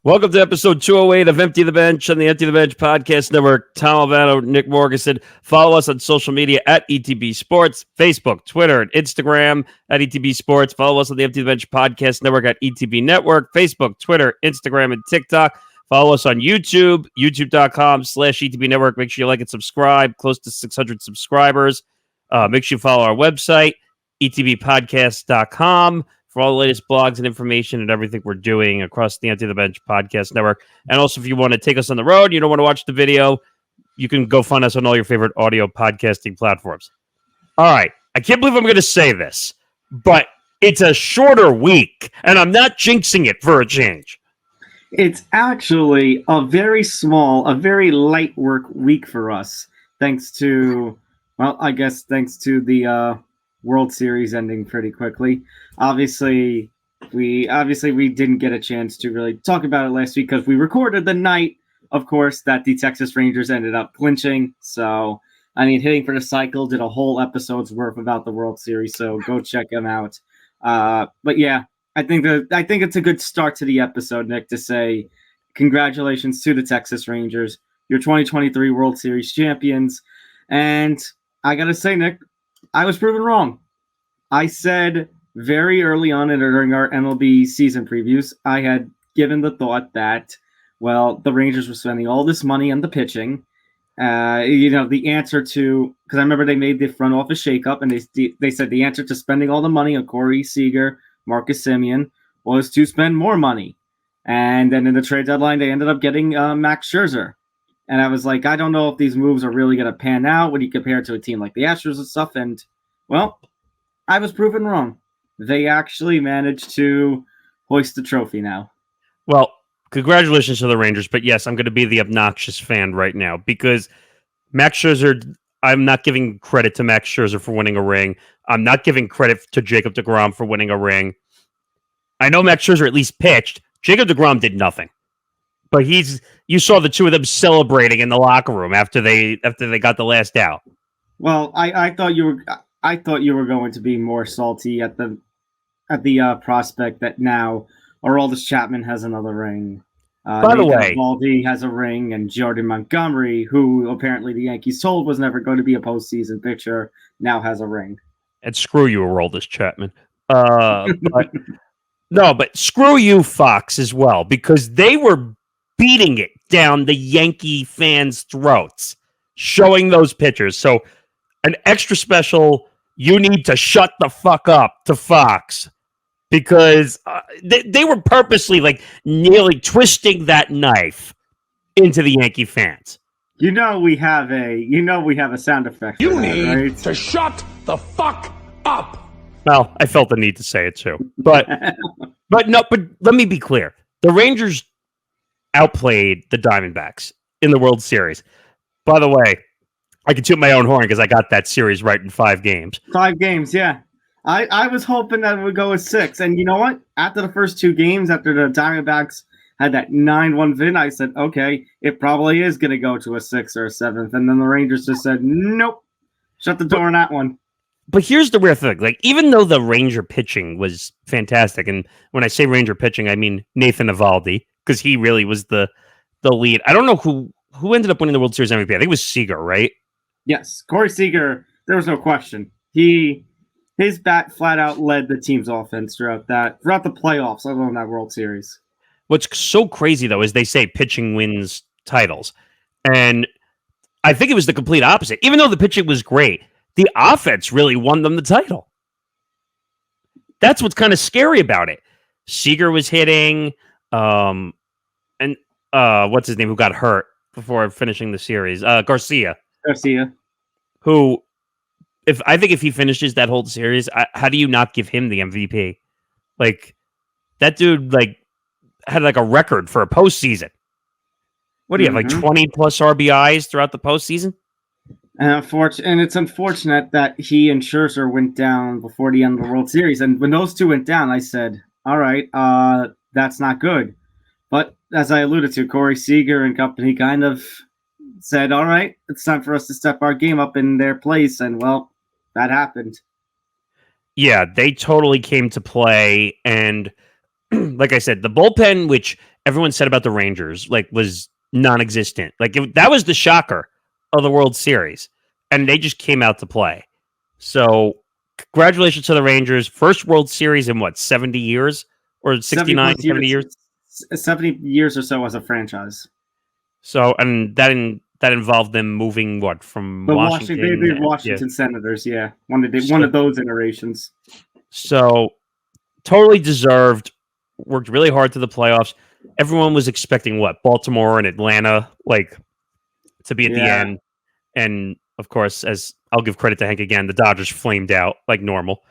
Welcome to episode 208 of Empty the Bench on the Empty the Bench Podcast Network. Tom Albano, Nick Morgasen. Follow us on social media at ETB Sports, Facebook, Twitter, and Instagram at ETB Sports. Follow us on the Empty the Bench Podcast Network at ETB Network, Facebook, Twitter, Instagram, and TikTok. Follow us on YouTube, youtube.com/ETB Network. Make sure you like and subscribe. Close to 600 subscribers. Make sure you follow our website, etbpodcast.com. for all the latest blogs and information and everything we're doing across the Empty the Bench Podcast Network. And also, if you want to take us on the road, you don't want to watch the video, you can go find us on all your favorite audio podcasting platforms. All right. I can't believe I'm going to say this, but it's a shorter week, and I'm not jinxing it for a change. It's actually a very light work week for us, thanks to the World Series ending pretty quickly. Obviously, we didn't get a chance to really talk about it last week because we recorded the night, of course, that the Texas Rangers ended up clinching. So, Hitting for the Cycle did a whole episode's worth about the World Series, so go check them out. But yeah, I think it's a good start to the episode, Nick, to say congratulations to the Texas Rangers, your 2023 World Series champions. And I gotta say, Nick, I was proven wrong. I said very early on during our MLB season previews, I had given the thought that, well, the Rangers were spending all this money on the pitching. The answer to, because I remember they made the front office shakeup, and they said the answer to spending all the money on Corey Seager, Marcus Semien, was to spend more money. And then in the trade deadline, they ended up getting Max Scherzer. And I was like, I don't know if these moves are really going to pan out when you compare it to a team like the Astros and stuff. And, well, I was proven wrong. They actually managed to hoist the trophy now. Well, congratulations to the Rangers. But yes, I'm going to be the obnoxious fan right now because Max Scherzer, I'm not giving credit to Max Scherzer for winning a ring. I'm not giving credit to Jacob deGrom for winning a ring. I know Max Scherzer at least pitched. Jacob deGrom did nothing. But you saw the two of them celebrating in the locker room after they got the last out. Well, I thought you were going to be more salty at the prospect that now Aroldis Chapman has another ring. By the way, Eovaldi has a ring, and Jordan Montgomery, who apparently the Yankees told was never going to be a postseason pitcher, now has a ring. And screw you, Aroldis Chapman. But screw you, Fox, as well, because they were beating it down the Yankee fans' throats, showing those pictures. So an extra special, you need to shut the fuck up to Fox, because they were purposely nearly twisting that knife into the Yankee fans. We have a sound effect. You need to shut the fuck up. Well, I felt the need to say it too. But let me be clear. The Rangers outplayed the Diamondbacks in the World Series. By the way, I can toot my own horn because I got that series right in 5 games. 5 games, yeah. I was hoping that it would go with 6. And you know what? After the first 2 games, after the Diamondbacks had that 9-1 win, I said, okay, it probably is going to go to a 6th or a 7th. And then the Rangers just said, nope, shut the door on that one. But here's the weird thing. Even though the Ranger pitching was fantastic, and when I say Ranger pitching, I mean Nathan Eovaldi, because he really was the lead. I don't know who ended up winning the World Series MVP. I think it was Seager, right? Yes, Corey Seager. There was no question. His bat flat out led the team's offense throughout the playoffs, let alone that World Series. What's so crazy though is they say pitching wins titles, and I think it was the complete opposite. Even though the pitching was great, the offense really won them the title. That's what's kind of scary about it. Seager was hitting. And what's his name who got hurt before finishing the series? Garcia. Who, if he finishes that whole series, how do you not give him the MVP? That dude had a record for a postseason. What do you have, 20 plus RBIs throughout the postseason? And it's unfortunate that he and Scherzer went down before the end of the World Series. And when those two went down, I said, all right, that's not good. But as I alluded to, Corey Seager and company kind of said, all right, it's time for us to step our game up in their place. And, well, that happened. Yeah, they totally came to play. And like I said, the bullpen, which everyone said about the Rangers like was non-existent. Like that was the shocker of the World Series, and they just came out to play. So congratulations to the Rangers. First World Series in what, 70 years or 69, 70 years? 70 years or so as a franchise. So, and that involved them moving what from Washington? The Washington Senators, yeah. One of those iterations. So totally deserved. Worked really hard to the playoffs. Everyone was expecting what, Baltimore and Atlanta, like, to be at the end. And of course, as I'll give credit to Hank again, the Dodgers flamed out like normal.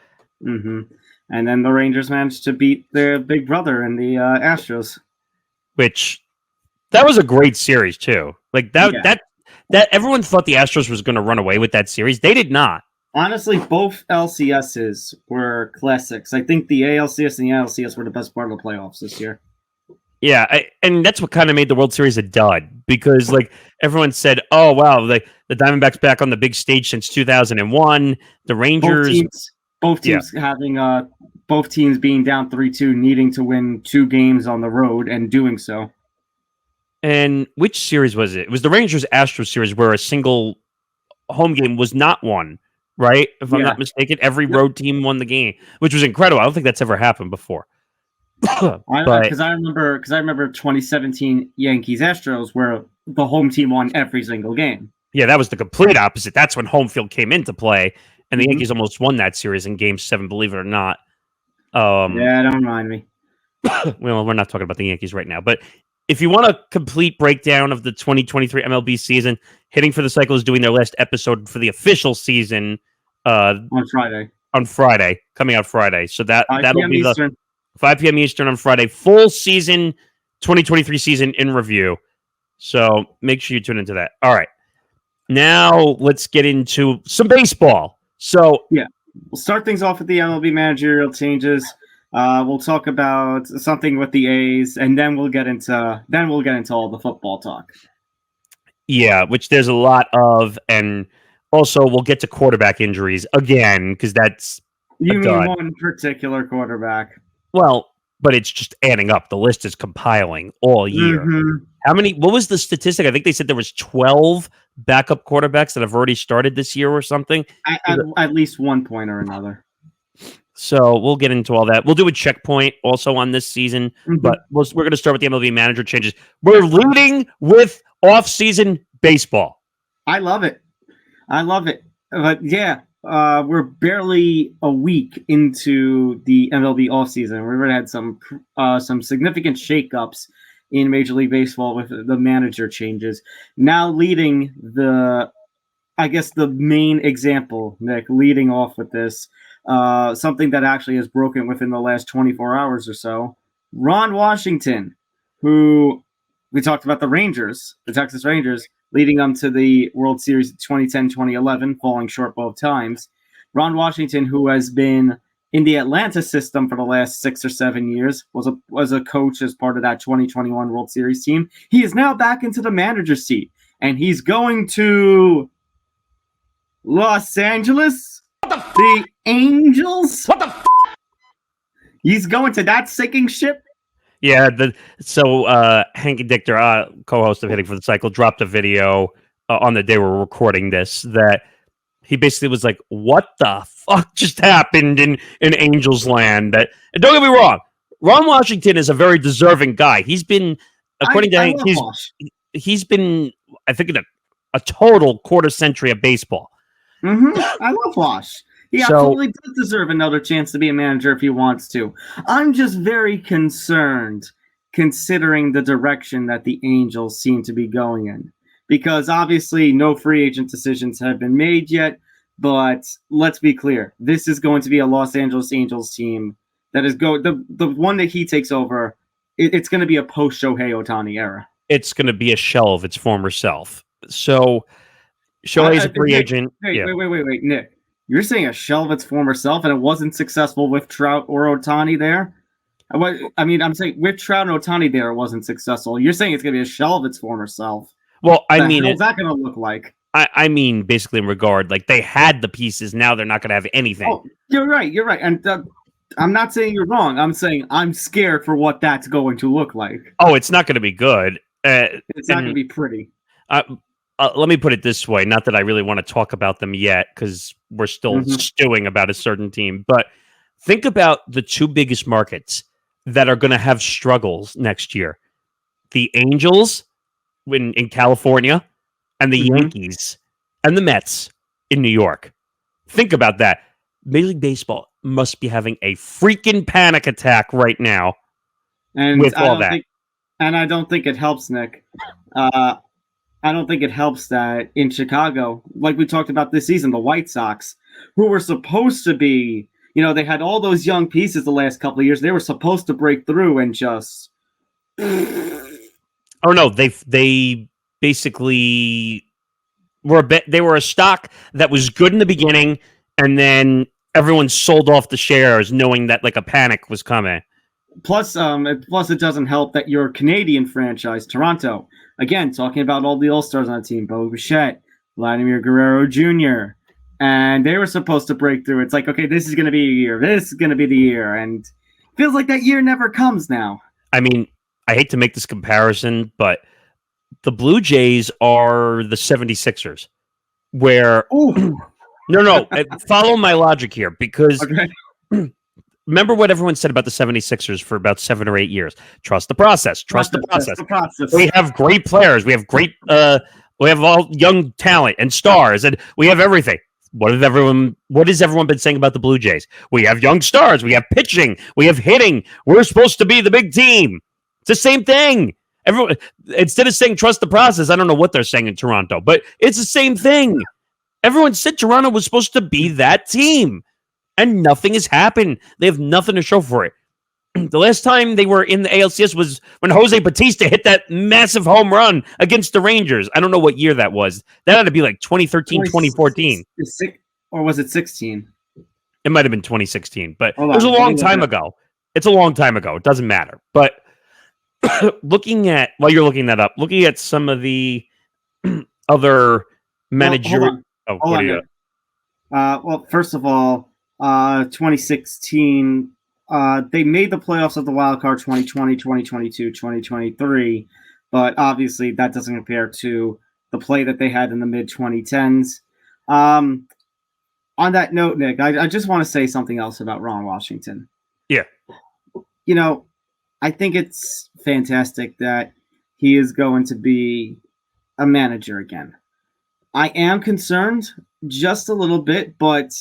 Mm-hmm. And then the Rangers managed to beat their big brother in the Astros. Which, that was a great series too. Like that everyone thought the Astros was going to run away with that series. They did not. Honestly, both LCSs were classics. I think the ALCS and the NLCS were the best part of the playoffs this year. Yeah, and that's what kind of made the World Series a dud, because like everyone said, "Oh wow, the Diamondbacks back on the big stage since 2001." The Rangers, both teams having both teams being down 3-2, needing to win 2 games on the road and doing so. And which series was it? It was the Rangers-Astros series where a single home game was not won, right? If I'm not mistaken, every road team won the game, which was incredible. I don't think that's ever happened before. Because I remember 2017 Yankees-Astros where the home team won every single game. Yeah, that was the complete opposite. That's when home field came into play, and the Yankees almost won that series in Game 7, believe it or not. Don't remind me. Well, we're not talking about the Yankees right now, but if you want a complete breakdown of the 2023 MLB season, Hitting for the Cycle is doing their last episode for the official season on Friday, coming out Friday. So that'll be Eastern. 5 p.m. Eastern on Friday. Full season, 2023 season in review. So make sure you tune into that. All right. Now let's get into some baseball. So we'll start things off with the MLB managerial changes. We'll talk about something with the A's, and then we'll get into all the football talk. Yeah, which there's a lot of, and also we'll get to quarterback injuries again because that's one particular quarterback. Well, but it's just adding up. The list is compiling all year. Mm-hmm. How many? What was the statistic? I think they said there was 12 backup quarterbacks that have already started this year or something. At least one point or another. So we'll get into all that. We'll do a checkpoint also on this season, but we're going to start with the MLB manager changes. We're leading with off-season baseball. I love it. But we're barely a week into the MLB offseason. We've already had some significant shakeups in Major League Baseball with the manager changes. Now leading the main example, Nick, leading off with this, something that actually has broken within the last 24 hours or so. Ron Washington, who we talked about the Texas Rangers, leading them to the World Series 2010-2011, falling short both times. Ron Washington, who has been in the Atlanta system for the last 6 or 7 years, was a coach as part of that 2021 World Series team. He is now back into the manager seat, and he's going to Los Angeles. The Angels? What the f***? He's going to that sinking ship? Yeah, Hank Dichter, co-host of Hitting for the Cycle, dropped a video on the day we're recording this that he basically was like, what the fuck just happened in Angels land? And don't get me wrong, Ron Washington is a very deserving guy. He's been, according to Hank, he's been, I think, in a total quarter century of baseball. I love Wash. He absolutely does deserve another chance to be a manager if he wants to. I'm just very concerned considering the direction that the Angels seem to be going in. Because obviously no free agent decisions have been made yet, but let's be clear. This is going to be a Los Angeles Angels team that is the one that he takes over. It's going to be a post-Shohei Ohtani era. It's going to be a shell of its former self. So Shohei's a free agent. Wait, Nick. You're saying a shell of its former self, and it wasn't successful with Trout or Ohtani there? I'm saying with Trout and Ohtani there, it wasn't successful. You're saying it's going to be a shell of its former self. Well, what's that going to look like? I mean, basically in regard, like they had the pieces, now they're not going to have anything. Oh, you're right. And I'm not saying you're wrong. I'm saying I'm scared for what that's going to look like. Oh, it's not going to be good. It's not going to be pretty. Let me put it this way. Not that I really want to talk about them yet because we're still stewing about a certain team. But think about the two biggest markets that are going to have struggles next year. The Angels in California and the Yankees and the Mets in New York. Think about that. Major League Baseball must be having a freaking panic attack right now And with all that. I don't think it helps, Nick. I don't think it helps that in Chicago, like we talked about this season, the White Sox, who were supposed to be, they had all those young pieces the last couple of years. They were supposed to break through and just. Oh no, they basically were they were a stock that was good in the beginning, and then everyone sold off the shares, knowing that like a panic was coming. Plus, it doesn't help that your Canadian franchise, Toronto, again talking about all the All-Stars on the team, Bo Bichette, Vladimir Guerrero Jr., and they were supposed to break through. It's like, okay, this is going to be a year. This is going to be the year, and it feels like that year never comes now. I mean, I hate to make this comparison, but the Blue Jays are the 76ers, where no, follow my logic here, because remember what everyone said about the 76ers for about 7 or 8 years. Trust the process. Trust the process. We have great players. We have great we have all young talent and stars, and we have everything. What has everyone been saying about the Blue Jays? We have young stars. We have pitching. We have hitting. We're supposed to be the big team. It's the same thing. Everyone, instead of saying trust the process, I don't know what they're saying in Toronto, but it's the same thing. Everyone said Toronto was supposed to be that team, and nothing has happened. They have nothing to show for it. The last time they were in the ALCS was when Jose Bautista hit that massive home run against the Rangers. I don't know what year that was. That had to be like 2013, 2014. Or was it 16? It might have been 2016, but it was a long time ago. It's a long time ago. It doesn't matter. But looking at some of the other managerial. Well, first of all, 2016, they made the playoffs of the wild card 2020, 2022, 2023, but obviously that doesn't compare to the play that they had in the mid 2010s. On that note, Nick, I just want to say something else about Ron Washington. Yeah. I think it's fantastic that he is going to be a manager again. I am concerned just a little bit, but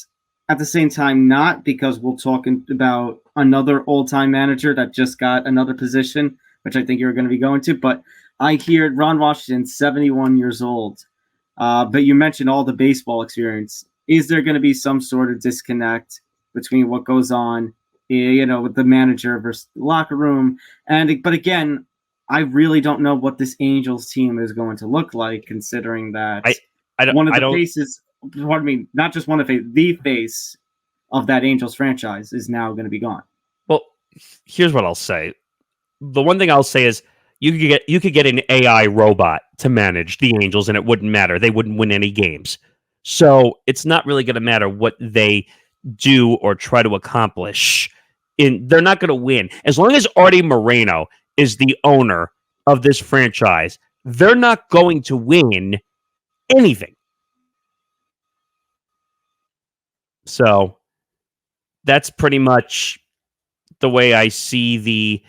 at the same time not, because we'll talk about another old-time manager that just got another position, which I think you're going to be going to. But I hear Ron Washington, 71 years old. But you mentioned all the baseball experience. Is there going to be some sort of disconnect between what goes on, with the manager versus the locker room? But again, I really don't know what this Angels team is going to look like, considering that the face of that Angels franchise is now going to be gone. Well, here's what I'll say. The one thing I'll say is you could get an AI robot to manage the Angels, and it wouldn't matter. They wouldn't win any games. So it's not really going to matter what they do or try to accomplish. They're not going to win. As long as Artie Moreno is the owner of this franchise, they're not going to win anything. So that's pretty much the way I see the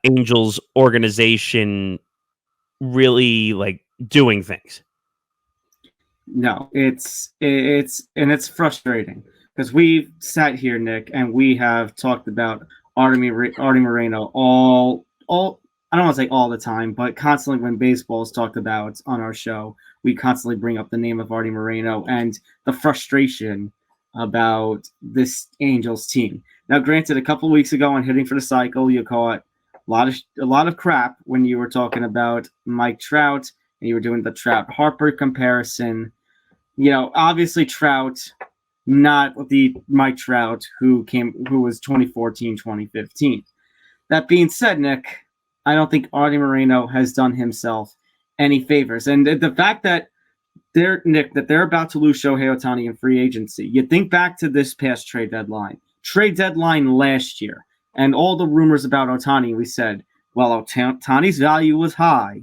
Angels organization really like doing things. No, it's frustrating because we've sat here, Nick, and we have talked about Artie Moreno all I don't want to say all the time, but constantly when baseball is talked about on our show, we constantly bring up the name of Artie Moreno and the frustration about this Angels team. Now, granted, a couple of weeks ago on Hitting for the Cycle, you caught a lot of crap when you were talking about Mike Trout and you were doing the Trout-Harper comparison. Obviously Trout, not the Mike Trout who was 2014, 2015. That being said, Nick, I don't think Artie Moreno has done himself any favors. And the fact that they're about to lose Shohei Ohtani in free agency, you think back to this past trade deadline. trade deadline last year and all the rumors about Ohtani, we said, well, Ohtani's value was high.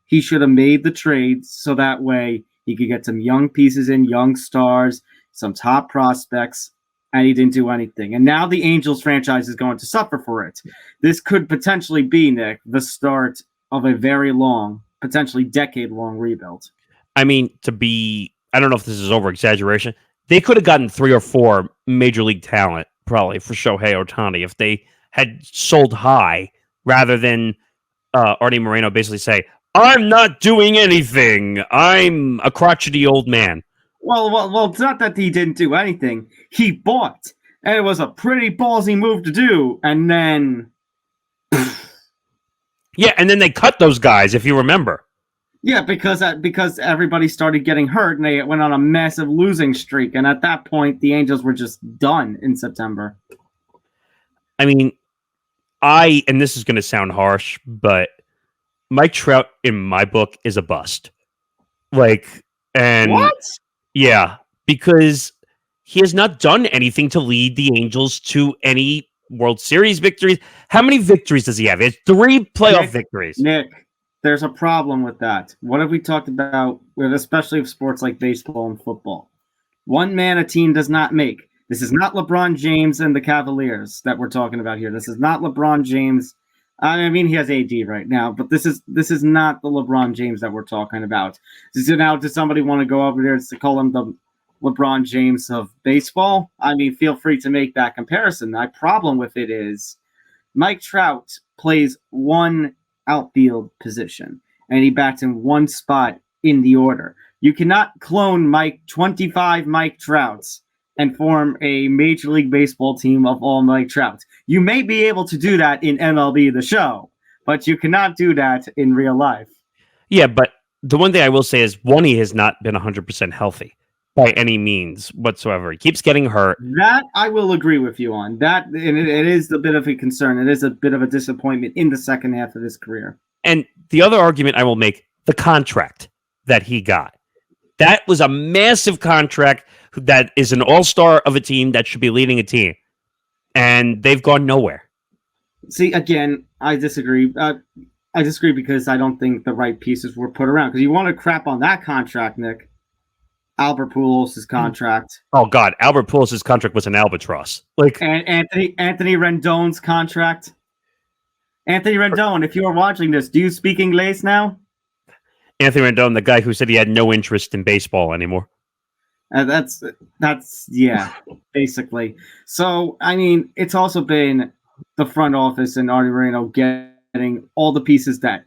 He should have made the trade so that way he could get some young pieces in, young stars, some top prospects, and he didn't do anything. And now the Angels franchise is going to suffer for it. This could potentially be, Nick, the start of a very long, potentially decade-long rebuild. I mean, I don't know if this is over-exaggeration. They could have gotten 3 or 4 major league talent, probably, for Shohei Ohtani if they had sold high rather than Artie Moreno basically say, I'm not doing anything. I'm a crotchety old man. Well, it's not that he didn't do anything. He bought, and it was a pretty ballsy move to do. And then, yeah, and then they cut those guys, if you remember. Yeah, because everybody started getting hurt, and they went on a massive losing streak. And at that point, the Angels were just done in September. I mean, and this is going to sound harsh, but Mike Trout, in my book, is a bust. What? Yeah, because he has not done anything to lead the Angels to any World Series victories. How many victories does he have? It's 3 playoff victories. Nick, there's a problem with that. What have we talked about, especially with sports like baseball and football? One man a team does not make. This is not LeBron James and the Cavaliers that we're talking about here. This is not LeBron James. I mean, he has AD right now, but this is not the LeBron James that we're talking about. So now, does somebody want to go over there to call him the LeBron James of baseball? I mean, feel free to make that comparison. My problem with it is Mike Trout plays one outfield position, and he bats in one spot in the order. You cannot clone 25 Mike Trouts and form a Major League Baseball team of all Mike Trouts. You may be able to do that in MLB The Show, but you cannot do that in real life. Yeah, but the one thing I will say is, he has not been 100% healthy by any means whatsoever. He keeps getting hurt. That I will agree with you on. That, and it is a bit of a concern. It is a bit of a disappointment in the second half of his career. And the other argument I will make, the contract that he got. That was a massive contract that is an all-star of a team that should be leading a team. And they've gone nowhere. See, again, I disagree. I disagree because I don't think the right pieces were put around. Because you want to crap on that contract, Nick. Albert Pujols' contract. Oh, God. Albert Pujols' contract was an albatross. And Anthony Rendon's contract. Anthony Rendon, if you are watching this, do you speak English now? Anthony Rendon, the guy who said he had no interest in baseball anymore. That's basically. So, I mean, it's also been the front office and Artie Moreno getting all the pieces that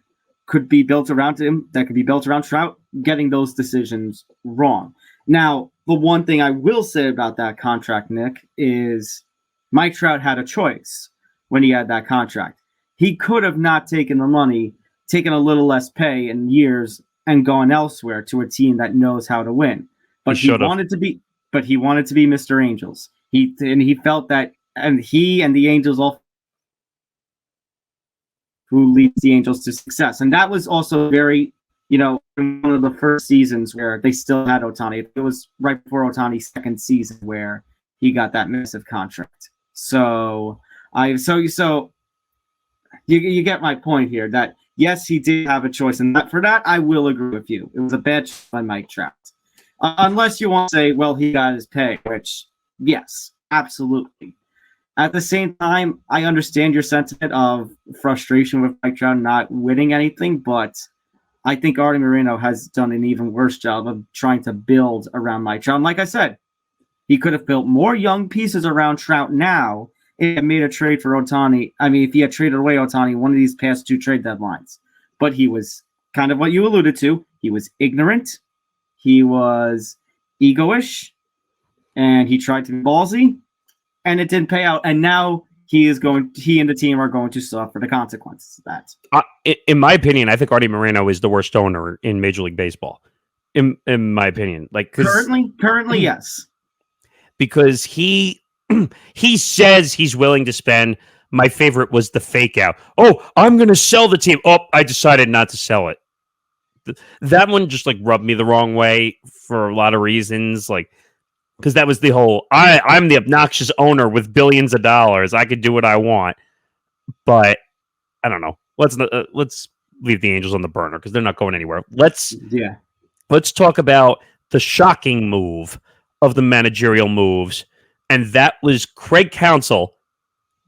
could be built around him, that could be built around Trout, getting those decisions wrong. Now, the one thing I will say about that contract, Nick, is Mike Trout had a choice when he had that contract. He could have not taken the money, taken a little less pay in years, and gone elsewhere to a team that knows how to win. But he wanted to be Mr. Angels. He felt that, and he and the Angels all who leads the Angels to success. And that was also very, one of the first seasons where they still had Ohtani. It was right before Ohtani's second season where he got that massive contract. So you get my point here that yes, he did have a choice, and for that I will agree with you. It was a bad choice by Mike Trout. Unless you want to say, well, he got his pay, which, yes, absolutely. At the same time, I understand your sentiment of frustration with Mike Trout not winning anything, but I think Artie Moreno has done an even worse job of trying to build around Mike Trout. And like I said, he could have built more young pieces around Trout now if he had made a trade for Ohtani. I mean, if he had traded away Ohtani one of these past 2 trade deadlines. But he was kind of what you alluded to. He was ignorant. He was egoish, and he tried to be ballsy, and it didn't pay out. And now he and the team are going to suffer the consequences of that. In my opinion, I think Artie Moreno is the worst owner in Major League Baseball. In my opinion, currently, yes, because he says he's willing to spend. My favorite was the fake out. Oh, I'm going to sell the team. Oh, I decided not to sell it. That one just rubbed me the wrong way for a lot of reasons. because that was the whole I'm the obnoxious owner with billions of dollars. I could do what I want, but I don't know. Let's leave the Angels on the burner because they're not going anywhere. Let's talk about the shocking move of the managerial moves, and that was Craig Counsell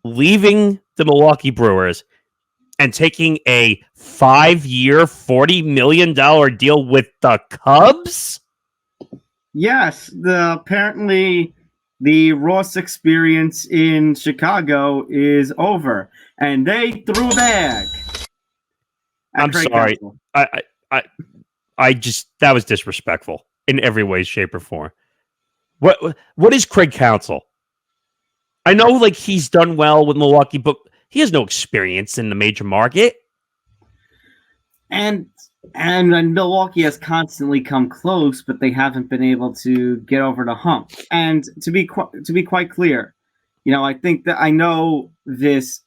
leaving the Milwaukee Brewers and taking a 5-year, $40 million deal with the Cubs. Yes, apparently the Ross experience in Chicago is over, and they threw a bag. I'm sorry. I just that was disrespectful in every way, shape, or form. What is Craig Counsell? I know, like, he's done well with Milwaukee, but he has no experience in the major market. And Milwaukee has constantly come close, but they haven't been able to get over the hump. And to be quite clear, I think that I know this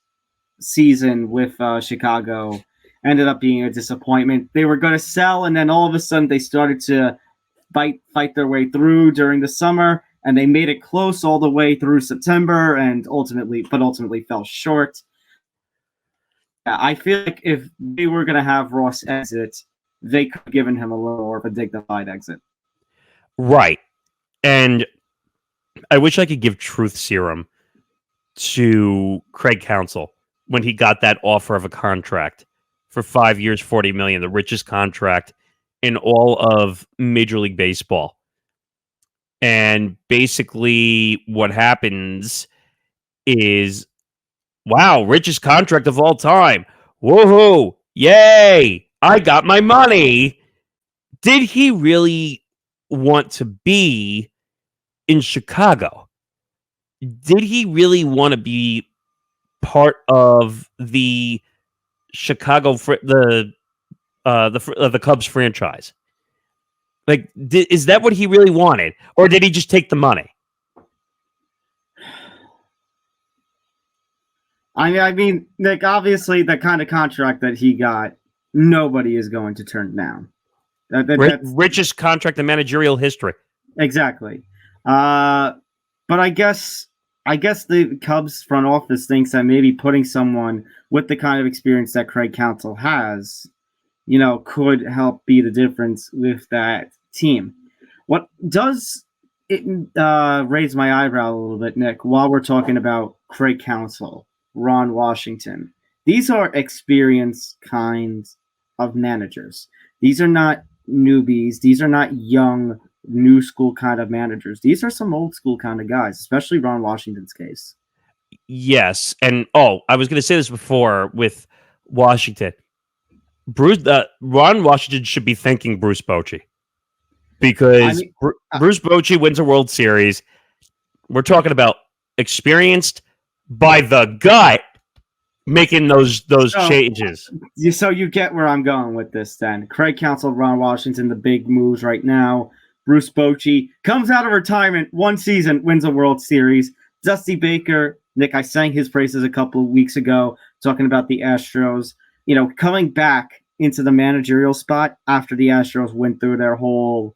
season with Chicago ended up being a disappointment. They were going to sell, and then all of a sudden they started to fight their way through during the summer, and they made it close all the way through September, and ultimately fell short. I feel like if they were going to have Ross exit, they could have given him a little more of a dignified exit. Right. And I wish I could give truth serum to Craig Counsell when he got that offer of a contract for 5 years, $40 million, the richest contract in all of Major League Baseball. And basically what happens is, wow, richest contract of all time. Woohoo! Yay! I got my money. Did he really want to be in Chicago? Did he really want to be part of the Chicago the Cubs franchise? Like, is that what he really wanted, or did he just take the money? I mean, like, obviously, the kind of contract that he got, nobody is going to turn down. That's richest contract in managerial history. Exactly. But I guess the Cubs front office thinks that maybe putting someone with the kind of experience that Craig Counsell has, could help be the difference with that team. What does it raise my eyebrow a little bit, Nick, while we're talking about Craig Counsell, Ron Washington? These are experienced kinds of managers. These are not newbies. These are not young, new school kind of managers. These are some old school kind of guys, especially Ron Washington's case. Yes. And, I was going to say this before with Washington. Ron Washington should be thanking Bruce Bochy because Bruce Bochy wins a World Series. We're talking about experienced by the gut making those changes. So you get where I'm going with this then. Craig Counsell, Ron Washington, the big moves right now. Bruce Bochy comes out of retirement, one season, wins a World Series. Dusty Baker, Nick, I sang his praises a couple of weeks ago, talking about the Astros, coming back into the managerial spot after the Astros went through their whole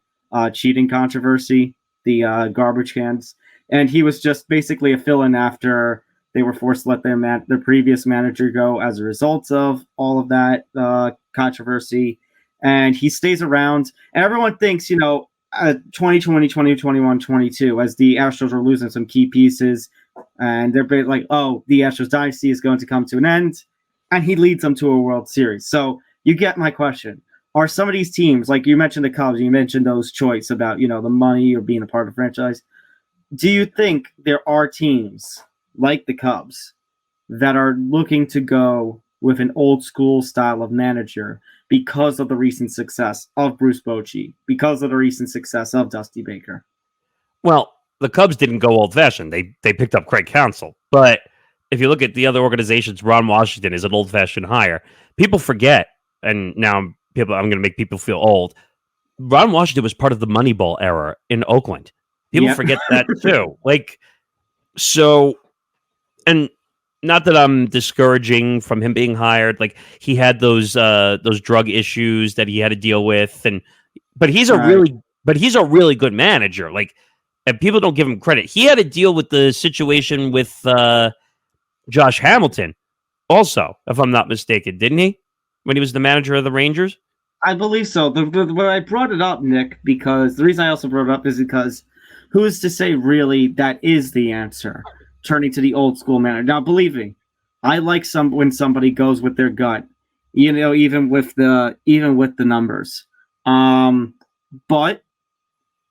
cheating controversy, the garbage cans. And he was just basically a fill-in after they were forced to let their previous manager go as a result of all of that controversy. And he stays around. And everyone thinks, 2020, 2021, 22, as the Astros are losing some key pieces. And they're like, the Astros dynasty is going to come to an end. And he leads them to a World Series. So you get my question. Are some of these teams, like you mentioned the Cubs, you mentioned those choice about, the money or being a part of the franchise. Do you think there are teams like the Cubs that are looking to go with an old school style of manager because of the recent success of Bruce Bochy, because of the recent success of Dusty Baker? Well, the Cubs didn't go old fashioned. They picked up Craig Counsell. But if you look at the other organizations, Ron Washington is an old fashioned hire. People forget, and now I'm going to make people feel old. Ron Washington was part of the Moneyball era in Oakland. People forget that too. And not that I'm discouraging from him being hired. Like, he had those drug issues that he had to deal with, but he's a really good manager. Like, and people don't give him credit. He had to deal with the situation with Josh Hamilton also, if I'm not mistaken, didn't he? When he was the manager of the Rangers? I believe so. When I brought it up, Nick, because the reason I also brought it up is because who is to say really that is the answer? Turning to the old school manager. Now, believe me, I like when somebody goes with their gut, even with the numbers. But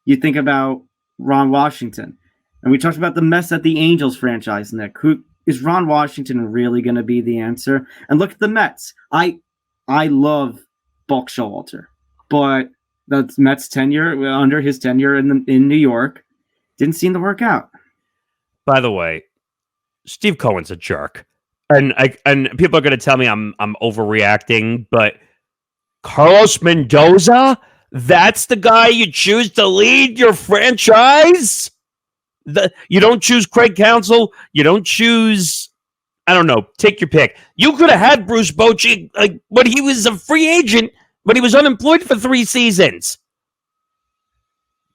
you think about Ron Washington, and we talked about the mess at the Angels franchise, Nick. Who is Ron Washington really going to be the answer? And look at the Mets. I love Buck Showalter, but the Mets tenure under his tenure in New York didn't seem to work out. By the way, Steve Cohen's a jerk, and people are going to tell me I'm overreacting, but Carlos Mendoza, that's the guy you choose to lead your franchise. You don't choose Craig Counsell. You don't choose. I don't know. Take your pick. You could have had Bruce Bochy when he was a free agent, but he was unemployed for 3 seasons.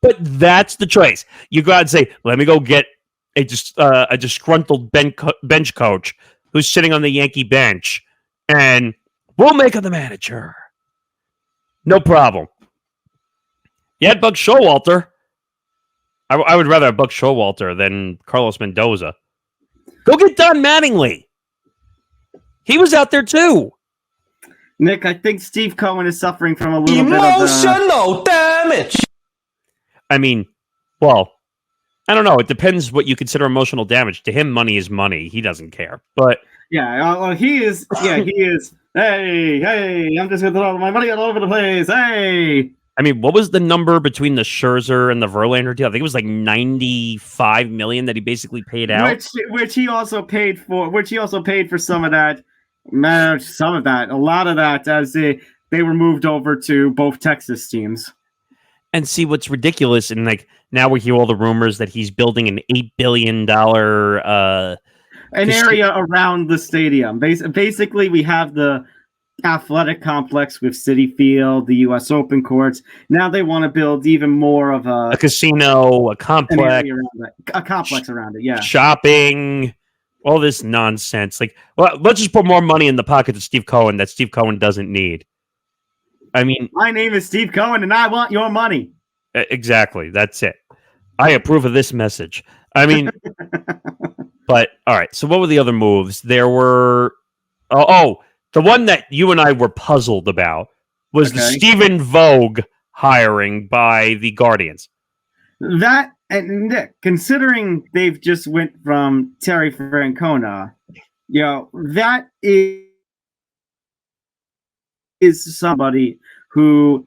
But that's the choice. You go out and say, let me go get a disgruntled bench coach who's sitting on the Yankee bench, and we'll make him the manager. No problem. You had Buck Showalter. I would rather have Buck Showalter than Carlos Mendoza. Go get Don Mattingly. He was out there too. Nick, I think Steve Cohen is suffering from a little emotional damage. I mean, well, I don't know. It depends what you consider emotional damage. To him, money is money. He doesn't care. But yeah, he is. Yeah, he is. Hey, I'm just going to throw my money all over the place. Hey. I mean, what was the number between the Scherzer and the Verlander deal? I think it was like $95 million that he basically paid out. Which he also paid for. Which he also paid for some of that. A lot of that, as they were moved over to both Texas teams. And see what's ridiculous, and like now we hear all the rumors that he's building an $8 billion area around the stadium. Basically, we have the athletic complex with Citi Field, the U.S. Open courts. Now they want to build even more of a casino, a complex, around it. Yeah, shopping, all this nonsense. Like, well, let's just put more money in the pocket of Steve Cohen that Steve Cohen doesn't need. I mean, my name is Steve Cohen, and I want your money. Exactly, that's it. I approve of this message. I mean, but all right. So, what were the other moves? There were. The one that you and I were puzzled about was the Stephen Vogt hiring by the Guardians. That, and Nick, considering they've just went from Terry Francona, that is somebody who,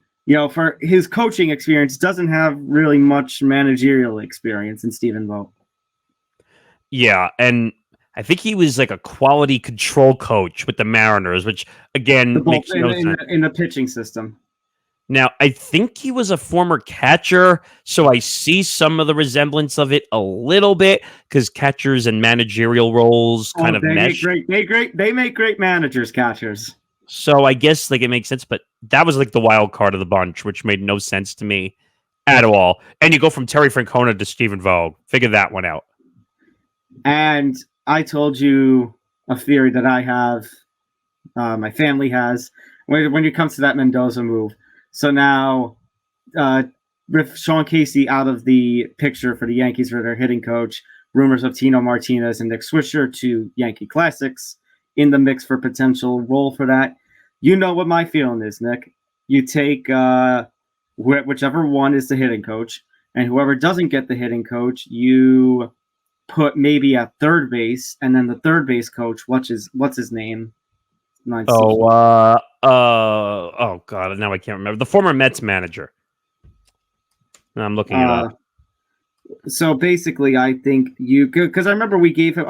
for his coaching experience, doesn't have really much managerial experience in Stephen Vogt. Yeah, and I think he was like a quality control coach with the Mariners, which again makes no sense in the pitching system. Now, I think he was a former catcher, so I see some of the resemblance of it a little bit because catchers and managerial roles kind of mesh. They make great managers, catchers. So I guess like it makes sense, but that was like the wild card of the bunch, which made no sense to me at all. And you go from Terry Francona to Stephen Vogt. Figure that one out. And I told you a theory that I have, my family has, when it comes to that Mendoza move. So now, with Sean Casey out of the picture for the Yankees for their hitting coach, rumors of Tino Martinez and Nick Swisher, two Yankee classics, in the mix for potential role for that. You know what my feeling is, Nick. You take whichever one is the hitting coach, and whoever doesn't get the hitting coach, you put maybe at third base, and then the third base coach, what's his name? Oh God, now I can't remember. The former Mets manager. I'm looking it up. So basically, I think because I remember we gave him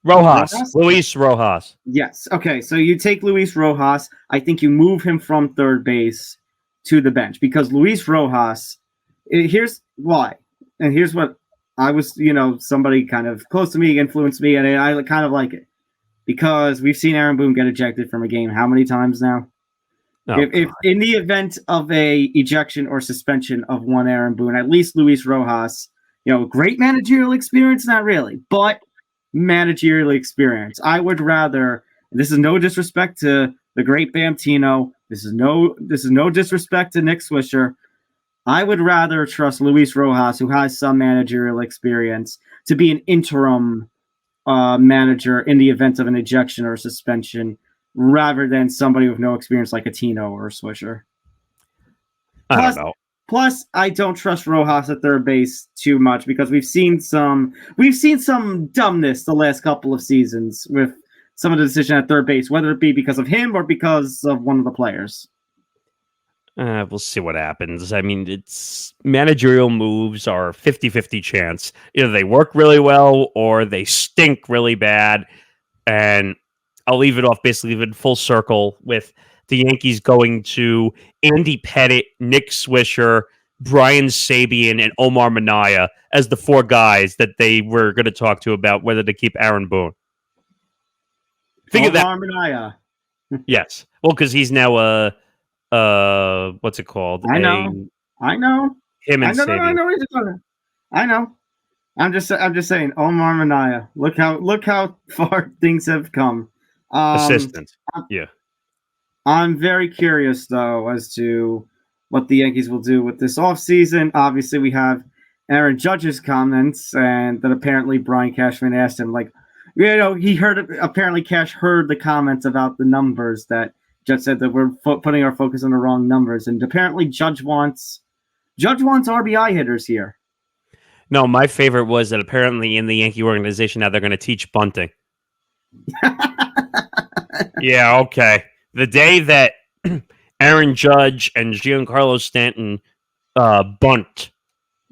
Rojas. Luis Rojas. Yes. Okay. So you take Luis Rojas. I think you move him from third base to the bench because Luis Rojas. Here's why, and here's what I was. Somebody kind of close to me influenced me, and I kind of like it because we've seen Aaron Boone get ejected from a game how many times now? If in the event of a ejection or suspension of one Aaron Boone, at least Luis Rojas great managerial experience, not really, but managerial experience. I would rather. This is no disrespect to the great Bamtino. This is no disrespect to Nick Swisher. I would rather trust Luis Rojas, who has some managerial experience, to be an interim manager in the event of an ejection or suspension, rather than somebody with no experience like a Tino or a Swisher. I don't know. Plus, I don't trust Rojas at third base too much because we've seen some dumbness the last couple of seasons with some of the decision at third base, whether it be because of him or because of one of the players. We'll see what happens. I mean, it's managerial moves are 50-50 chance. Either they work really well or they stink really bad. And I'll leave it off basically in full circle with the Yankees going to Andy Pettitte, Nick Swisher, Brian Sabean, and Omar Minaya as the 4 guys that they were going to talk to about whether to keep Aaron Boone. Omar Minaya. Yes. Well, because he's now what's it called? I know. Him and Sabean. I know what you're talking. I know. I'm just saying, Omar Minaya. Look how far things have come. Assistant. Yeah. I'm very curious though as to what the Yankees will do with this offseason. Obviously, we have Aaron Judge's comments, and that apparently Brian Cashman asked him, apparently Cash heard the comments about the numbers that Judge said that we're putting our focus on the wrong numbers, and apparently Judge wants RBI hitters here. No, my favorite was that apparently in the Yankee organization now they're going to teach bunting. Yeah, okay. The day that Aaron Judge and Giancarlo Stanton bunt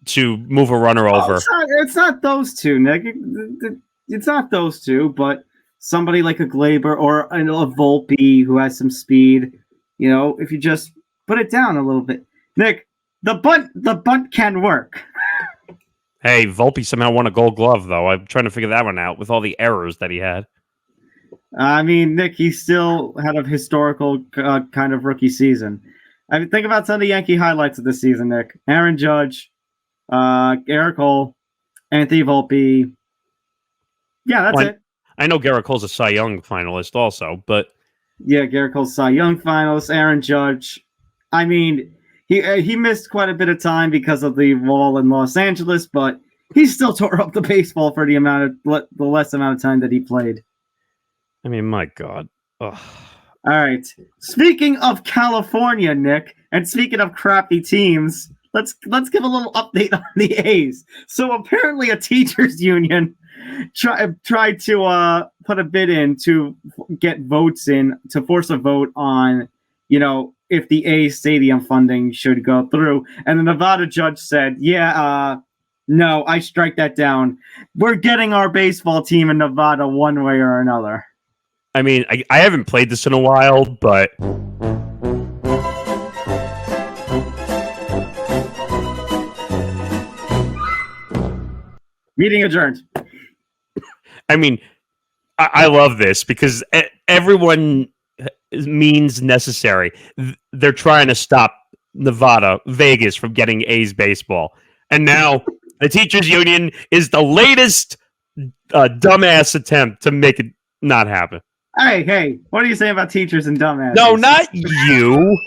to move a runner over. It's not those two, Nick. It's not those two, but somebody like a Glaber or a Volpe who has some speed. If you just put it down a little bit. Nick, the bunt can work. Hey, Volpe somehow won a Gold Glove, though. I'm trying to figure that one out with all the errors that he had. I mean, Nick, he still had a historical kind of rookie season. I mean, think about some of the Yankee highlights of this season, Nick. Aaron Judge, Gerrit Cole, Anthony Volpe. Yeah, that's it. I know Gerrit Cole's a Cy Young finalist also, but... Yeah, Gerrit Cole's Cy Young finalist, Aaron Judge. I mean, he missed quite a bit of time because of the wall in Los Angeles, but he still tore up the baseball for the less amount of time that he played. I mean, my God. Ugh. All right. Speaking of California, Nick, and speaking of crappy teams, let's give a little update on the A's. So apparently a teachers union tried to put a bid in to get votes in to force a vote on, if the A's stadium funding should go through. And the Nevada judge said, no, I strike that down. We're getting our baseball team in Nevada one way or another. I mean, I haven't played this in a while, but... Meeting adjourned. I mean, I love this because everyone means necessary. They're trying to stop Vegas from getting A's baseball. And now the teachers union is the latest dumbass attempt to make it not happen. Hey, what are you saying about teachers and dumbasses? No, not you.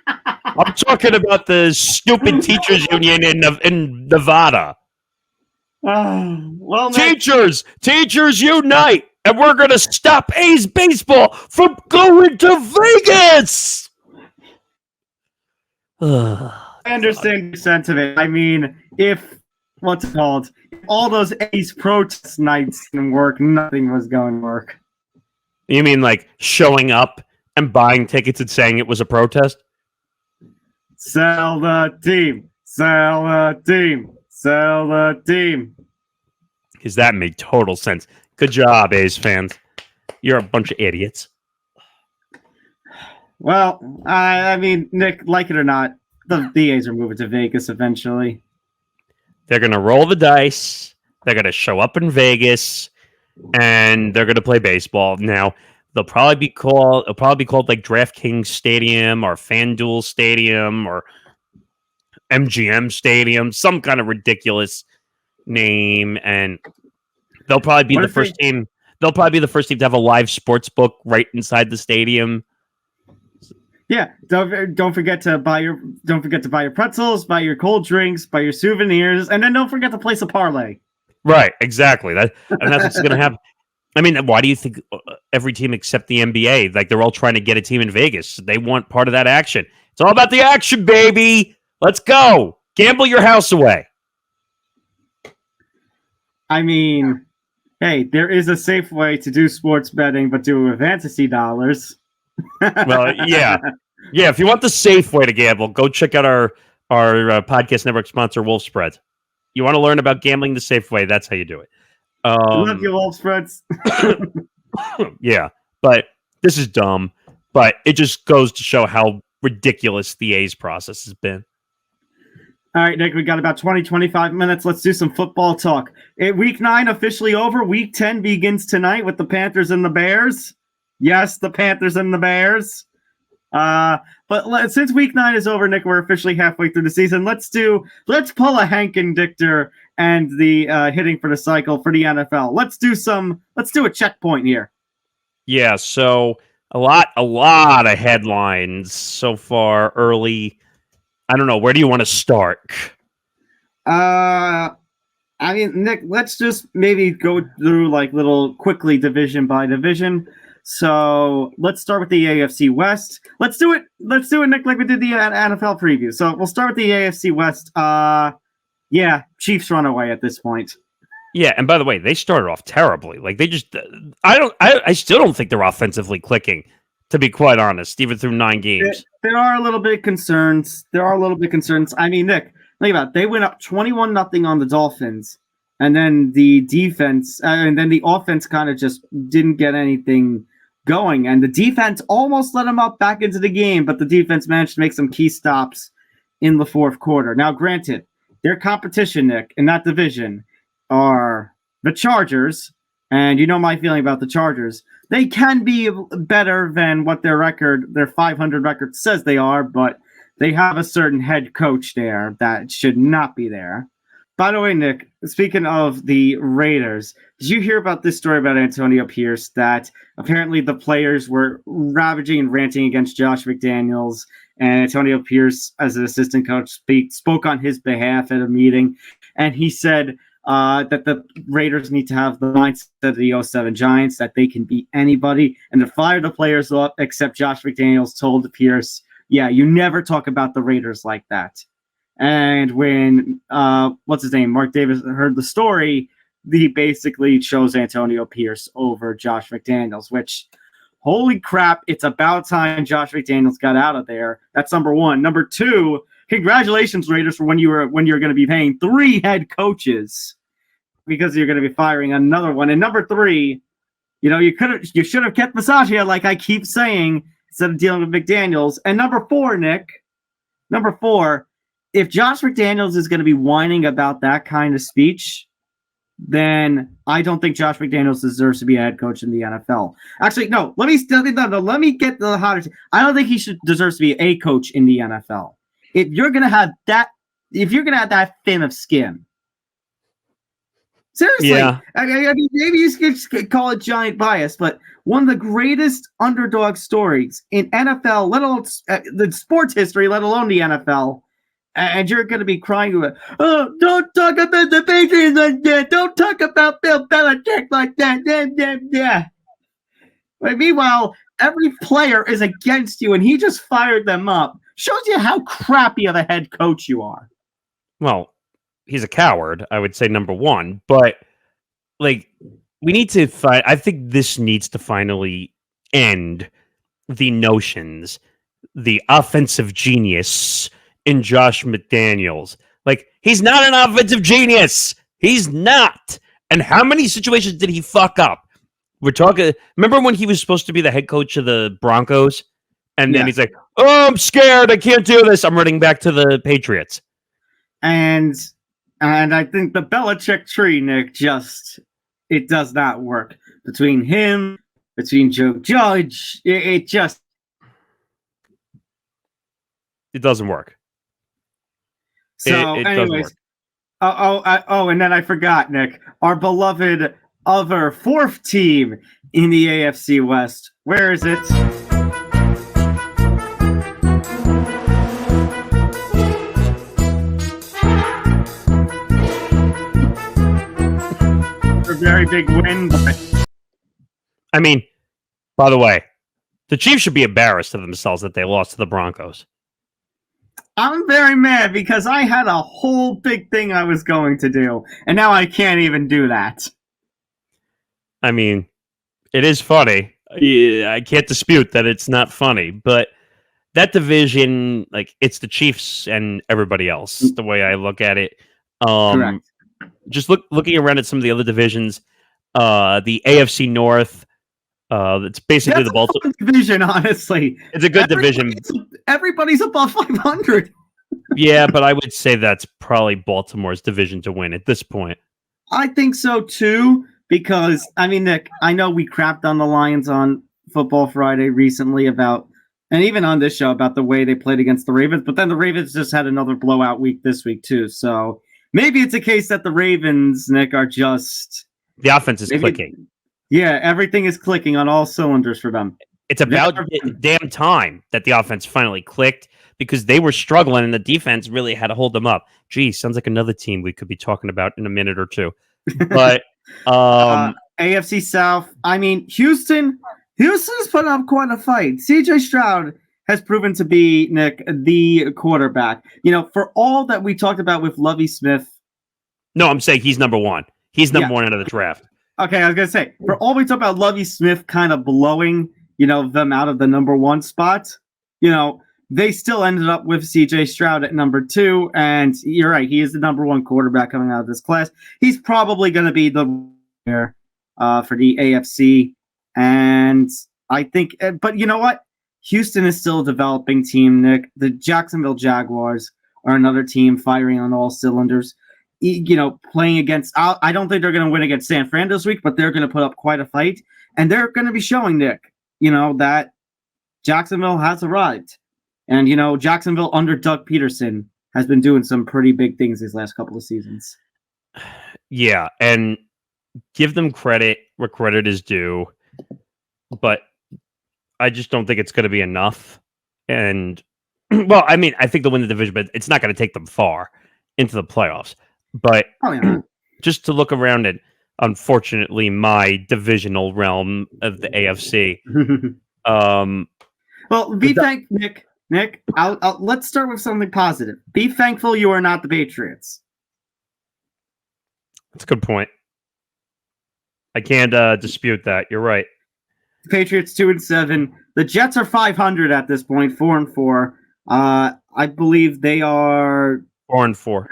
I'm talking about the stupid teachers union in Nevada. Well, teachers unite, and we're going to stop A's baseball from going to Vegas. I understand your sentiment. I mean, if all those A's protest nights didn't work, nothing was going to work. You mean like showing up and buying tickets and saying it was a protest? Sell the team. Sell the team. Sell the team. Because that made total sense. Good job, A's fans. You're a bunch of idiots. Well, I mean, Nick, like it or not, the A's are moving to Vegas eventually. They're going to roll the dice. They're going to show up in Vegas. And they're going to play baseball. Now, it'll probably be called like DraftKings Stadium or FanDuel Stadium or MGM Stadium, some kind of ridiculous name, and they'll probably be What the if first team. They'll probably be the first team to have a live sports book right inside the stadium. Yeah, don't forget to buy your pretzels, buy your cold drinks, buy your souvenirs, and then don't forget to place a parlay. Right, exactly. That's what's going to happen. I mean, why do you think every team except the NBA, like they're all trying to get a team in Vegas? They want part of that action. It's all about the action, baby. Let's go. Gamble your house away. I mean, hey, there is a safe way to do sports betting, but do it with fantasy dollars. Well, yeah. If you want the safe way to gamble, go check out our podcast network sponsor, Wolf Spreads. You want to learn about gambling the safe way? That's how you do it. Love you, Wolf Spreads. Yeah, but this is dumb. But it just goes to show how ridiculous the A's process has been. All right, Nick, we got about 25 minutes. Let's do some football talk. Week 9 officially over. Week 10 begins tonight with the Panthers and the Bears. Yes, the Panthers and the Bears. But since Week 9 is over, Nick, we're officially halfway through the season. Let's pull a Hank and Dichter and the hitting for the cycle for the NFL. Let's do a checkpoint here. Yeah, so a lot of headlines so far early. I don't know. Where do you want to start? I mean, Nick, let's just maybe go through like little quickly division by division. So let's start with the AFC West. Let's do it, Nick, like we did the NFL preview. So we'll start with the AFC West. Yeah, Chiefs run away at this point. Yeah, and by the way, they started off terribly. Like they just, I still don't think they're offensively clicking. To be quite honest, even through 9 games. There are a little bit concerns. I mean, Nick, think about it. They went up 21-0 on the Dolphins, and then the defense, and then the offense kind of just didn't get anything going. And the defense almost let them up back into the game, but the defense managed to make some key stops in the fourth quarter. Now, granted, their competition, Nick, in that division are the Chargers. And you know my feeling about the Chargers. They can be better than what their 500 record says they are, but they have a certain head coach there that should not be there. By the way, Nick, speaking of the Raiders, did you hear about this story about Antonio Pierce, that apparently the players were ravaging and ranting against Josh McDaniels, and Antonio Pierce, as an assistant coach, spoke on his behalf at a meeting, and he said that the Raiders need to have the mindset of the 07 Giants, that they can beat anybody, and to fire the players up, except Josh McDaniels told Pierce, yeah, you never talk about the Raiders like that. And when, Mark Davis heard the story, he basically chose Antonio Pierce over Josh McDaniels, which, holy crap, it's about time Josh McDaniels got out of there. That's number one. Number two, congratulations, Raiders, for when you're going to be paying 3 head coaches, because you're going to be firing another one. And number 3, you should have kept Massagia, like I keep saying, instead of dealing with McDaniels. And number 4, Nick, if Josh McDaniels is going to be whining about that kind of speech, then I don't think Josh McDaniels deserves to be a head coach in the NFL. Actually, no. Let me get the hottest. I don't think he deserves to be a coach in the NFL. If you're gonna have that thin of skin, seriously, yeah. I mean, maybe you could call it giant bias, but one of the greatest underdog stories in NFL, let alone the sports history, let alone the NFL. And you're going to be crying about, oh, don't talk about the Patriots like that. Don't talk about Bill Belichick like that. Yeah. But meanwhile, every player is against you, and he just fired them up. Shows you how crappy of a head coach you are. Well, he's a coward, I would say, number one. But, we need to find... I think this needs to finally end the notions, the offensive genius in Josh McDaniels. He's not an offensive genius. He's not. And how many situations did he fuck up? We're talking... Remember when he was supposed to be the head coach of the Broncos? And then he's like, oh, I'm scared. I can't do this. I'm running back to the Patriots. And I think the Belichick tree, Nick, it does not work. Between him, between Joe Judge, it doesn't work. So, it doesn't work. And then I forgot, Nick, our beloved other fourth team in the AFC West. Where is it? A very big win, but I mean, by the way, the Chiefs should be embarrassed of themselves that they lost to the Broncos. I'm very mad because I had a whole big thing I was going to do, and now I can't even do that. I mean, it is funny. I can't dispute that it's not funny, but that division, like, it's the Chiefs and everybody else, the way I look at it. Correct. Just looking around at some of the other divisions, the AFC North, it's basically the Baltimore division. Honestly, it's a good division. Everybody's above 500. Yeah, but I would say that's probably Baltimore's division to win at this point. I think so too, because I mean, Nick, I know we crapped on the Lions on Football Friday recently about, and even on this show about the way they played against the Ravens, but then the Ravens just had another blowout week this week too. So maybe it's a case that the Ravens, Nick, are just the offense is clicking. Yeah, everything is clicking on all cylinders for them. It's about damn time that the offense finally clicked because they were struggling and the defense really had to hold them up. Gee, sounds like another team we could be talking about in a minute or two. But AFC South, I mean, Houston's putting up quite a fight. CJ Stroud has proven to be, Nick, the quarterback. You know, for all that we talked about with Lovie Smith. No, I'm saying he's number one. He's number one out of the draft. Okay, I was going to say, for all we talk about Lovie Smith kind of blowing, them out of the number one spot, they still ended up with CJ Stroud at number 2. And you're right, he is the number one quarterback coming out of this class. He's probably going to be the winner for the AFC. And I think, but you know what? Houston is still a developing team, Nick. The Jacksonville Jaguars are another team firing on all cylinders. Playing against, I don't think they're going to win against San Fran this week, but they're going to put up quite a fight. And they're going to be showing, Nick, that Jacksonville has arrived. And, Jacksonville under Doug Peterson has been doing some pretty big things these last couple of seasons. Yeah, and give them credit where credit is due. But I just don't think it's going to be enough. And, well, I mean, I think they'll win the division, but it's not going to take them far into the playoffs. But just to look around at, unfortunately, my divisional realm of the AFC. Well, be thankful, Nick. Let's start with something positive. Be thankful you are not the Patriots. That's a good point. I can't dispute that. You're right. The Patriots 2-7. The Jets are 500 at this point, 4-4. I believe they are 4-4.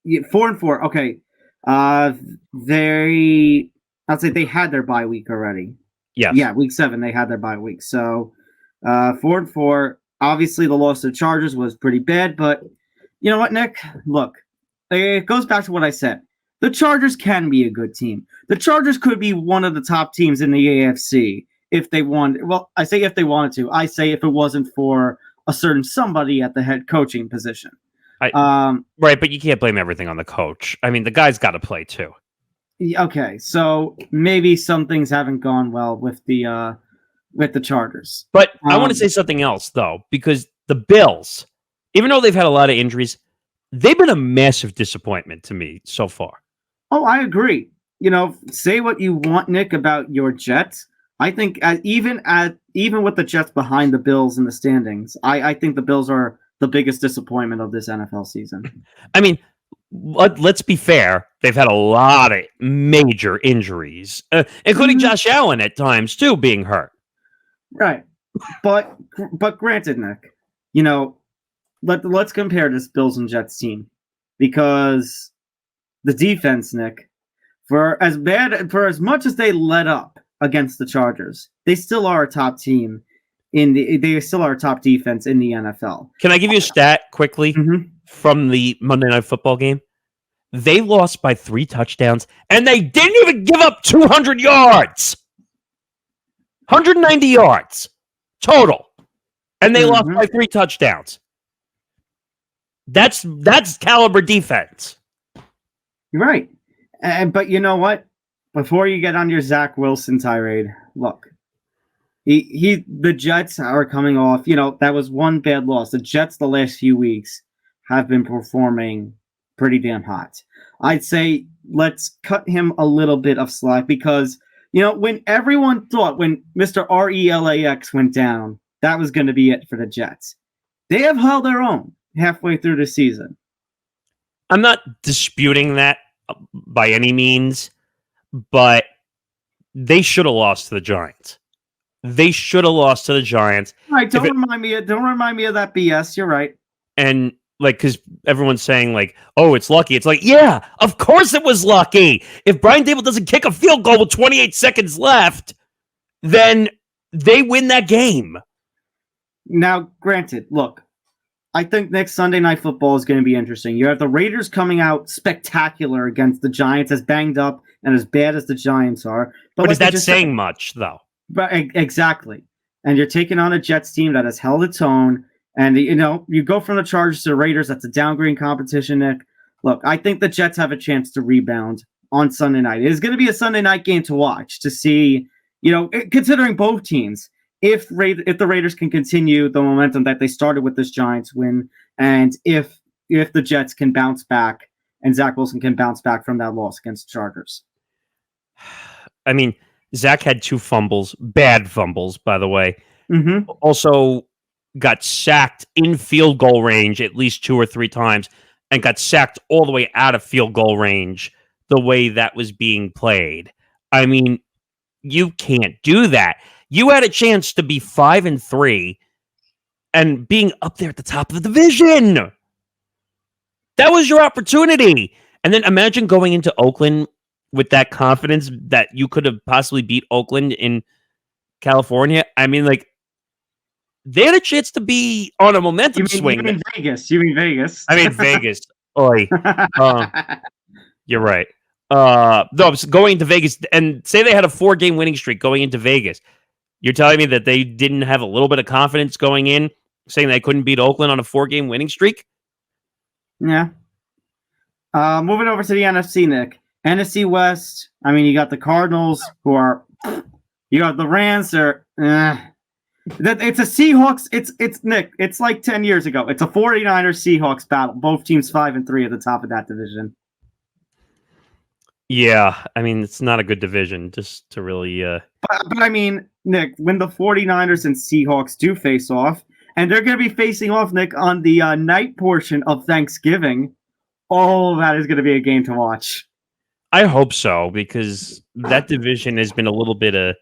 4-4. Okay. I'd say they had their bye week already. Yeah. Yeah, week 7 they had their bye week. So 4-4. Obviously, the loss to the Chargers was pretty bad, but you know what, Nick? Look, it goes back to what I said. The Chargers can be a good team. The Chargers could be one of the top teams in the AFC if they wanted. Well, I say if they wanted to. I say if it wasn't for a certain somebody at the head coaching position. Right, but you can't blame everything on the coach. I mean, the guy's got to play too. Okay, so maybe some things haven't gone well with the Chargers. But I want to say something else, though, because the Bills, even though they've had a lot of injuries, they've been a massive disappointment to me so far. Oh, I agree. Say what you want, Nick, about your Jets. I think even with the Jets behind the Bills in the standings, I think the Bills are the biggest disappointment of this NFL season. I mean, let's be fair. They've had a lot of major injuries, including Josh Allen at times, too, being hurt. Right. But granted, Nick, let's compare this Bills and Jets team, because the defense, Nick, for as much as they let up against the Chargers, they still are a top team they still are a top defense in the NFL. Can I give you a stat quickly from the Monday Night Football game? They lost by 3 touchdowns, and they didn't even give up 200 yards. 190 yards total. And they lost by 3 touchdowns. That's caliber defense. You're right. But you know what? Before you get on your Zach Wilson tirade, look, the Jets are coming off. That was one bad loss. The Jets the last few weeks have been performing pretty damn hot. I'd say let's cut him a little bit of slack because when everyone thought when Mr. RELAX went down, that was going to be it for the Jets. They have held their own halfway through the season. I'm not disputing that by any means, but they should have lost to the Giants. They should have lost to the Giants. Right, don't remind me of that BS. You're right. And because everyone's saying oh, it's lucky. It's yeah, of course it was lucky. If Brian Dable doesn't kick a field goal with 28 seconds left, then they win that game. Now, granted, look, I think next Sunday Night Football is going to be interesting. You have the Raiders coming out spectacular against the Giants, as banged up and as bad as the Giants are. But is that saying much, though? But exactly. And you're taking on a Jets team that has held its own. And, you go from the Chargers to the Raiders. That's a downgrade competition, Nick. Look, I think the Jets have a chance to rebound on Sunday night. It is going to be a Sunday night game to watch to see, considering both teams, if the Raiders can continue the momentum that they started with this Giants win, and if the Jets can bounce back and Zach Wilson can bounce back from that loss against the Chargers. I mean, Zach had 2 fumbles, bad fumbles, by the way. Mm-hmm. Also got sacked in field goal range at least 2 or 3 times and got sacked all the way out of field goal range the way that was being played. I mean, you can't do that. You had a chance to be 5-3 and being up there at the top of the division. That was your opportunity. And then imagine going into Oakland with that confidence that you could have possibly beat Oakland in California. I mean, they had a chance to be on a momentum swing. You mean Vegas. I mean, Vegas. Oi. You're right. No, going into Vegas, and say they had a 4-game winning streak going into Vegas. You're telling me that they didn't have a little bit of confidence going in, saying they couldn't beat Oakland on a 4-game winning streak? Yeah. Moving over to the NFC, Nick. NFC West, I mean, you got the Cardinals, you got the Rams, it's a Seahawks, it's Nick, it's like 10 years ago. It's a 49ers Seahawks battle. Both teams 5-3 at the top of that division. Yeah, I mean, it's not a good division, just to really... But I mean, Nick, when the 49ers and Seahawks do face off, and they're going to be facing off, Nick, on the night portion of Thanksgiving, all of that is going to be a game to watch. I hope so, because that division has been a little bit of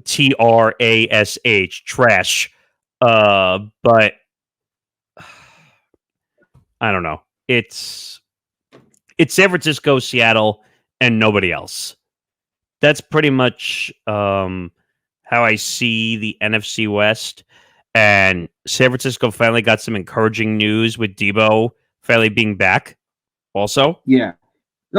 trash, trash. But I don't know. It's San Francisco, Seattle, and nobody else. That's pretty much how I see the NFC West. And San Francisco finally got some encouraging news with Debo finally being back also. Yeah.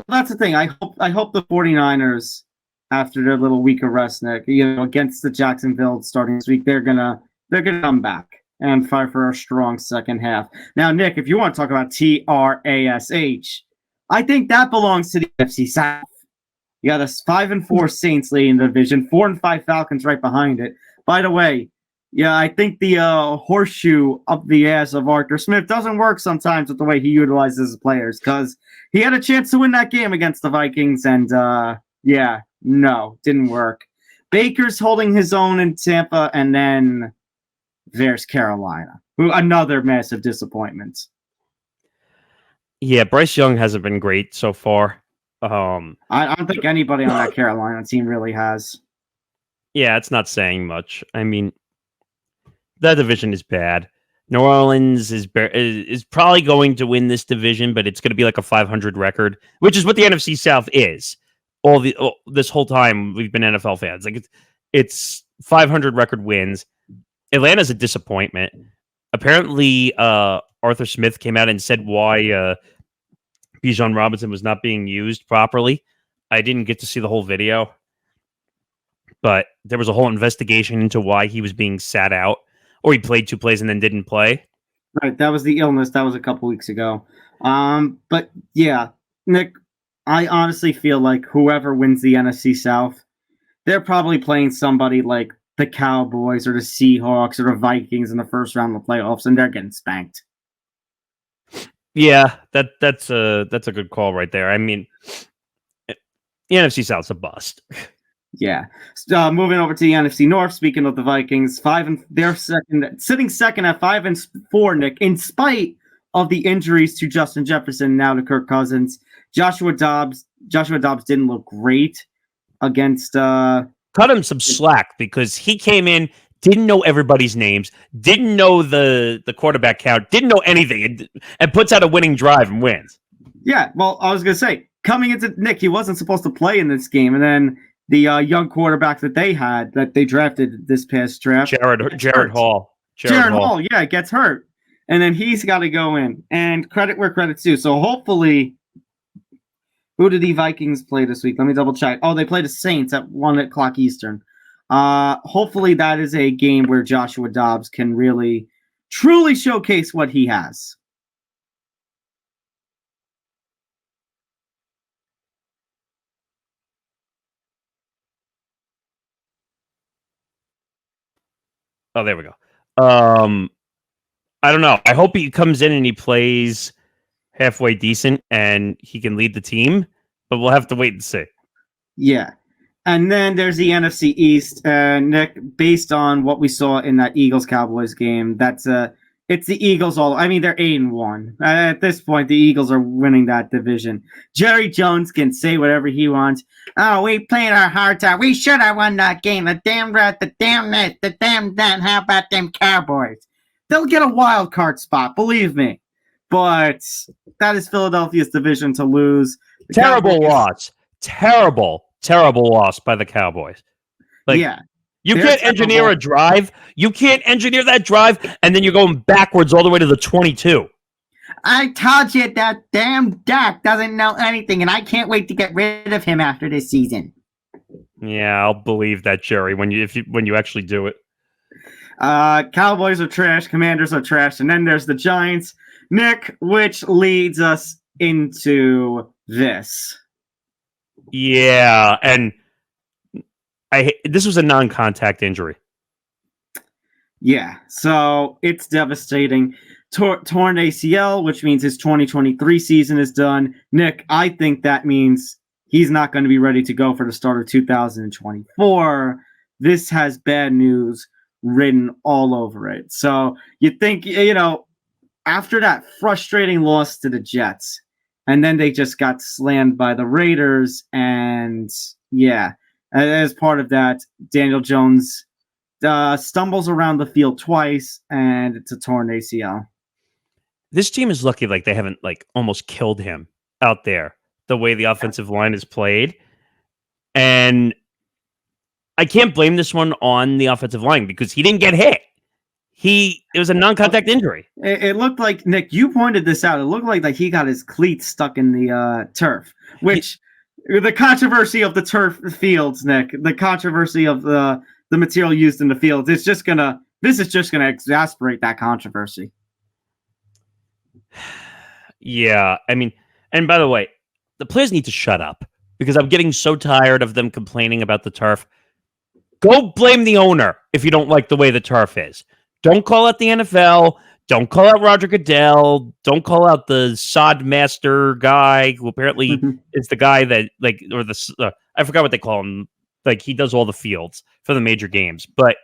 That's the thing. I hope the 49ers, after their little week of rest, Nick, against the Jacksonville starting this week, they're gonna come back and fight for a strong second half. Now, Nick, if you want to talk about TRASH, I think that belongs to the NFC South. You got a 5-4 Saints leading the division, 4-5 Falcons right behind it. By the way, yeah, I think the horseshoe up the ass of Arthur Smith doesn't work sometimes with the way he utilizes his players, because he had a chance to win that game against the Vikings, and no, didn't work. Baker's holding his own in Tampa, and then there's Carolina, another massive disappointment. Yeah, Bryce Young hasn't been great so far. I don't think anybody on that Carolina team really has. Yeah, it's not saying much. I mean, that division is bad. New Orleans is probably going to win this division, but it's going to be like a 500 record, which is what the NFC South is. This whole time we've been NFL fans. It's 500 record wins. Atlanta's a disappointment. Apparently, Arthur Smith came out and said why Bijan Robinson was not being used properly. I didn't get to see the whole video, but there was a whole investigation into why he was being sat out, or he played 2 plays and then didn't play. Right, that was the illness. That was a couple weeks ago. But yeah, Nick, I honestly feel like whoever wins the NFC South, they're probably playing somebody like the Cowboys or the Seahawks or the Vikings in the first round of the playoffs, and they're getting spanked. Yeah, that's a good call right there. I mean, the NFC South's a bust. Yeah. Moving over to the NFC North. Speaking of the Vikings, they're sitting second at 5-4. Nick, in spite of the injuries to Justin Jefferson, now to Kirk Cousins, Joshua Dobbs didn't look great against. Cut him some slack because he came in, didn't know everybody's names, didn't know the quarterback count, didn't know anything, and puts out a winning drive and wins. Yeah, well, I was gonna say coming into Nick, he wasn't supposed to play in this game, and then the young quarterback that they drafted this past draft, Jared Hall. Jared Hall, yeah, gets hurt, and then he's got to go in. And credit where credit's due. So hopefully, who did the Vikings play this week? Let me double check. Oh, they played the Saints at 1:00 Eastern. Hopefully, that is a game where Joshua Dobbs can really, truly showcase what he has. Oh, there we go. I don't know. I hope he comes in and he plays halfway decent and he can lead the team, but we'll have to wait and see. Yeah. And then there's the NFC East. Nick, based on what we saw in that Eagles-Cowboys game, it's the Eagles all. I mean, they're 8-1. At this point, the Eagles are winning that division. Jerry Jones can say whatever he wants. Oh, we played our hearts out. We should have won that game. The damn rat, the damn net, the damn that. How about them Cowboys? They'll get a wild card spot, believe me. But that is Philadelphia's division to lose. Terrible loss. Terrible loss by the Cowboys. Yeah. You can't engineer a drive. You can't engineer that drive, and then you're going backwards all the way to the 22. I told you that damn Dak doesn't know anything, and I can't wait to get rid of him after this season. Yeah, I'll believe that, Jerry, when you actually do it. Cowboys are trash. Commanders are trash. And then there's the Giants. Nick, which leads us into this. Yeah, and this was a non-contact injury. Yeah, so it's devastating. Torn ACL, which means his 2023 season is done. Nick, I think that means he's not going to be ready to go for the start of 2024. This has bad news written all over it. So you think, after that frustrating loss to the Jets, and then they just got slammed by the Raiders, and yeah, as part of that, Daniel Jones stumbles around the field twice, and it's a torn ACL. This team is lucky, they haven't almost killed him out there. The way the offensive line is played, and I can't blame this one on the offensive line because he didn't get hit. It was a non-contact injury. It looked like, Nick, you pointed this out. It looked like he got his cleats stuck in the turf, which the controversy of the turf fields, Nick, the controversy of the material used in the fields, this is just gonna exasperate that controversy. Yeah, I mean, and by the way, the players need to shut up because I'm getting so tired of them complaining about the turf. Go blame the owner if you don't like the way the turf is. Don't call out the NFL. Don't call out Roger Goodell. Don't call out the sod master guy who apparently is the guy that I forgot what they call him. He does all the fields for the major games. But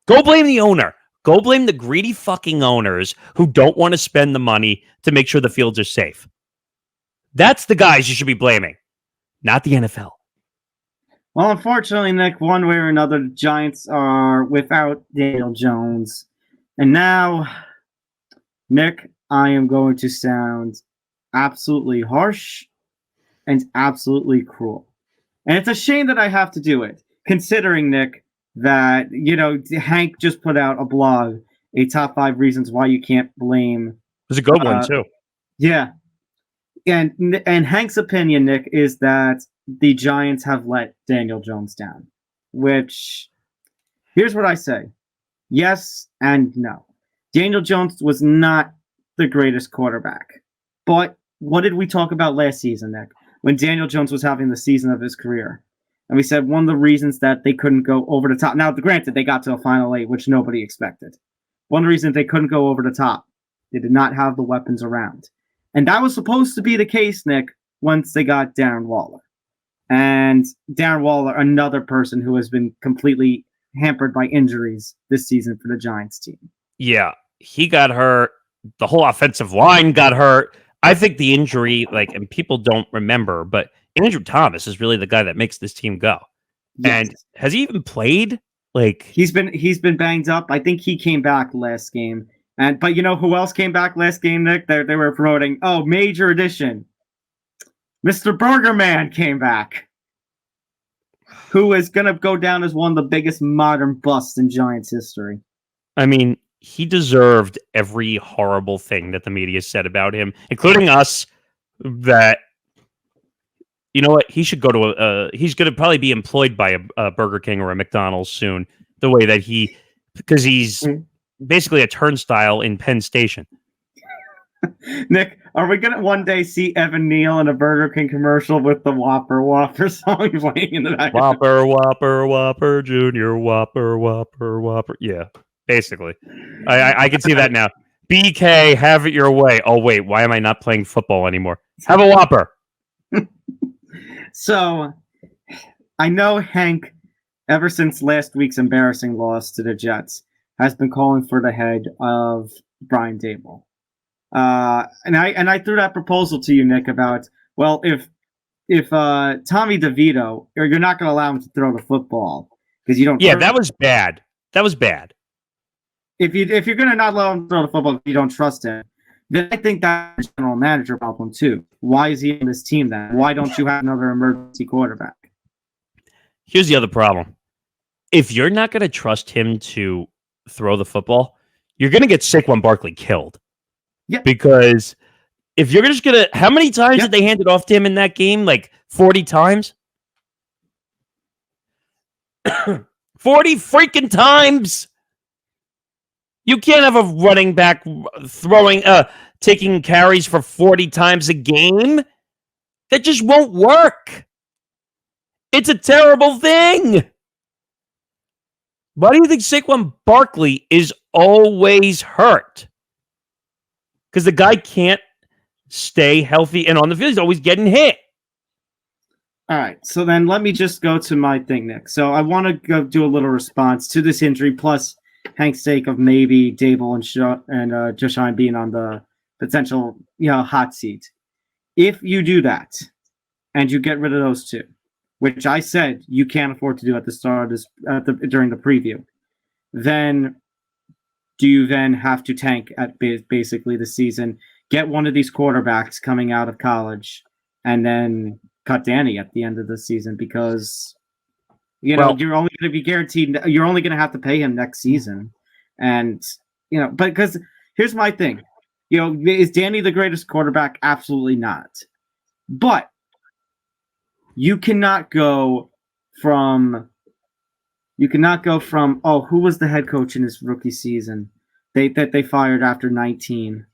go blame the owner. Go blame the greedy fucking owners who don't want to spend the money to make sure the fields are safe. That's the guys you should be blaming, not the NFL. Well, unfortunately, Nick, one way or another, the Giants are without Daniel Jones. And now, Nick, I am going to sound absolutely harsh and absolutely cruel. And it's a shame that I have to do it, considering, Nick, that, Hank just put out a blog, a top 5 reasons why you can't blame. It was a good one, too. Yeah. And Hank's opinion, Nick, is that the Giants have let Daniel Jones down, which, here's what I say. Yes and no. Daniel Jones was not the greatest quarterback, but what did we talk about last season, Nick, when Daniel Jones was having the season of his career? And we said one of the reasons that they couldn't go over the top. Now, granted, they got to a final 8, which nobody expected. One of the reasons they couldn't go over the top, they did not have the weapons around. And that was supposed to be the case, Nick, once they got Darren Waller. And Darren Waller, another person who has been completely hampered by injuries this season for the Giants team. Yeah, he got hurt. The whole offensive line got hurt. I think the injury, and people don't remember, but Andrew Thomas is really the guy that makes this team go. Yes. And has he even played? He's been banged up. I think he came back last game. But you know who else came back last game, Nick? They were promoting. Oh, major addition. Mr. Burger Man came back, who is going to go down as one of the biggest modern busts in Giants history. I mean, he deserved every horrible thing that the media said about him, including us, that, you know what, he should go to he's going to probably be employed by a Burger King or a McDonald's soon, the way that because he's basically a turnstile in Penn Station. Nick, are we going to one day see Evan Neal in a Burger King commercial with the Whopper Whopper song playing in the back? Whopper, Whopper, Whopper, Junior, Whopper, Whopper, Whopper. Yeah, basically. I can see that now. BK, have it your way. Oh, wait, why am I not playing football anymore? Have a Whopper. So, I know Hank, ever since last week's embarrassing loss to the Jets, has been calling for the head of Brian Daboll. And I threw that proposal to you, Nick, about, well, if Tommy DeVito, or you're not going to allow him to throw the football because you don't. Yeah, that was bad. That was bad. If you're going to not allow him to throw the football because you don't trust him, then I think that's a general manager problem too. Why is he on this team then? Why don't you have another emergency quarterback? Here's the other problem. If you're not going to trust him to throw the football, you're going to get Saquon Barkley killed. Yeah. Because if you're just going to... How many times did they hand it off to him in that game? 40 times? 40 freaking times! You can't have a running back taking carries for 40 times a game. That just won't work. It's a terrible thing. Why do you think Saquon Barkley is always hurt? Because the guy can't stay healthy and on the field. He's always getting hit. All right. So then let me just go to my thing, Nick. So I want to go do a little response to this injury, plus Hank's sake of maybe Daboll and Josh Allen being on the potential hot seat. If you do that and you get rid of those two, which I said you can't afford to do at the start of this, during the preview, then do you then have to tank at basically the season, get one of these quarterbacks coming out of college, and then cut Danny at the end of the season because you're only going to be guaranteed, you're only going to have to pay him next season. And, but because here's my thing, is Danny the greatest quarterback? Absolutely not. But you cannot go from, who was the head coach in his rookie season that they fired after 19?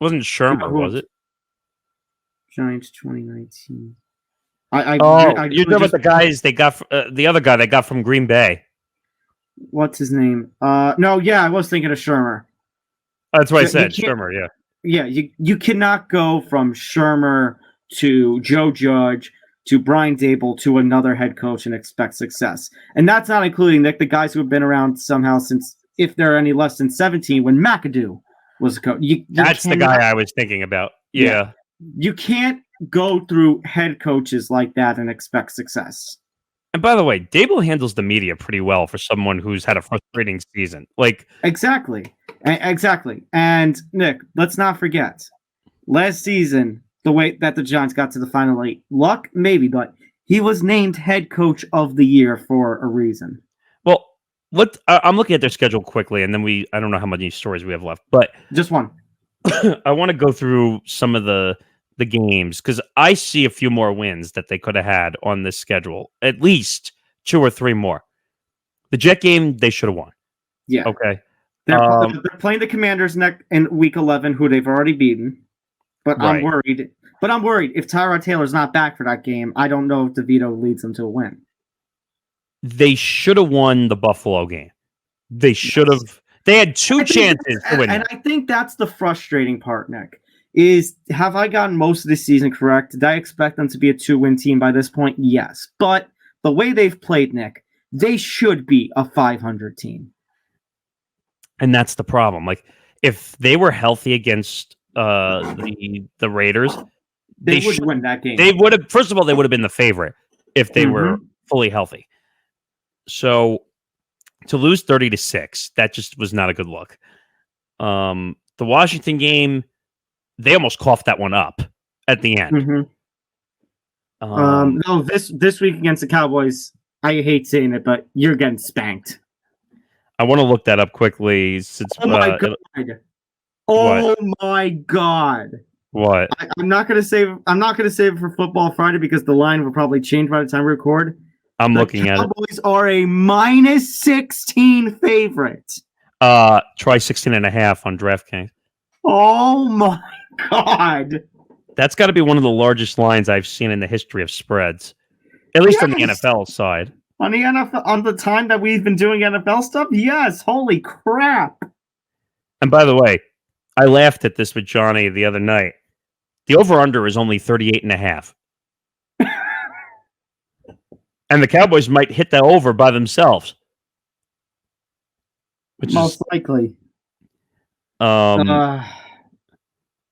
Wasn't Shermer, was it? Giants 2019. You're talking about the guys they got, the other guy they got from Green Bay. What's his name? I was thinking of Shermer. That's what I said, Shermer, yeah. Yeah, you cannot go from Shermer to Joe Judge to Brian Daboll to another head coach and expect success. And that's not including, Nick, the guys who have been around somehow since, if they're any less than 17, when McAdoo was a coach. That's the guy I was thinking about. Yeah. You can't go through head coaches like that and expect success. And by the way, Daboll handles the media pretty well for someone who's had a frustrating season. Exactly. And Nick, let's not forget, last season, the way that the Giants got to the final 8, luck maybe, but he was named head coach of the year for a reason. Well, I'm looking at their schedule quickly, and then I don't know how many stories we have left, but just one. I want to go through some of the games because I see a few more wins that they could have had on this schedule, at least 2 or 3 more. The Jet game, they should have won. Yeah. Okay. They're playing the Commanders in week 11, who they've already beaten. But Right. I'm worried. But I'm worried if Tyrod Taylor's not back for that game. I don't know if DeVito leads them to a win. They should have won the Buffalo game. They should have. They had two chances to win. And I think that's the frustrating part, Nick. Is have I gotten most of this season correct? Did I expect them to be a 2-win team by this point? Yes. But the way they've played, Nick, they should be a 500 team. And that's the problem. Like, if they were healthy against the Raiders, They would win that game. They would have. First of all, they would have been the favorite if they were fully healthy. So to lose 30-6, that just was not a good look. The Washington game, they almost coughed that one up at the end. No, this week against the Cowboys, I hate saying it, but you're getting spanked. I want to look that up quickly. Since, oh my god! Oh my god! What? I'm not gonna save it for Football Friday because the line will probably change by the time we record. I'm looking at it. The Cowboys are a -16 favorite. Try 16.5 on DraftKings. Oh my god! That's got to be one of the largest lines I've seen in the history of spreads, at least on the NFL side. On the NFL, on the time that we've been doing NFL stuff, yes. Holy crap! And by the way, I laughed at this with Johnny the other night. The over/under is only 38.5. And the Cowboys might hit that over by themselves. Most likely. Yeah,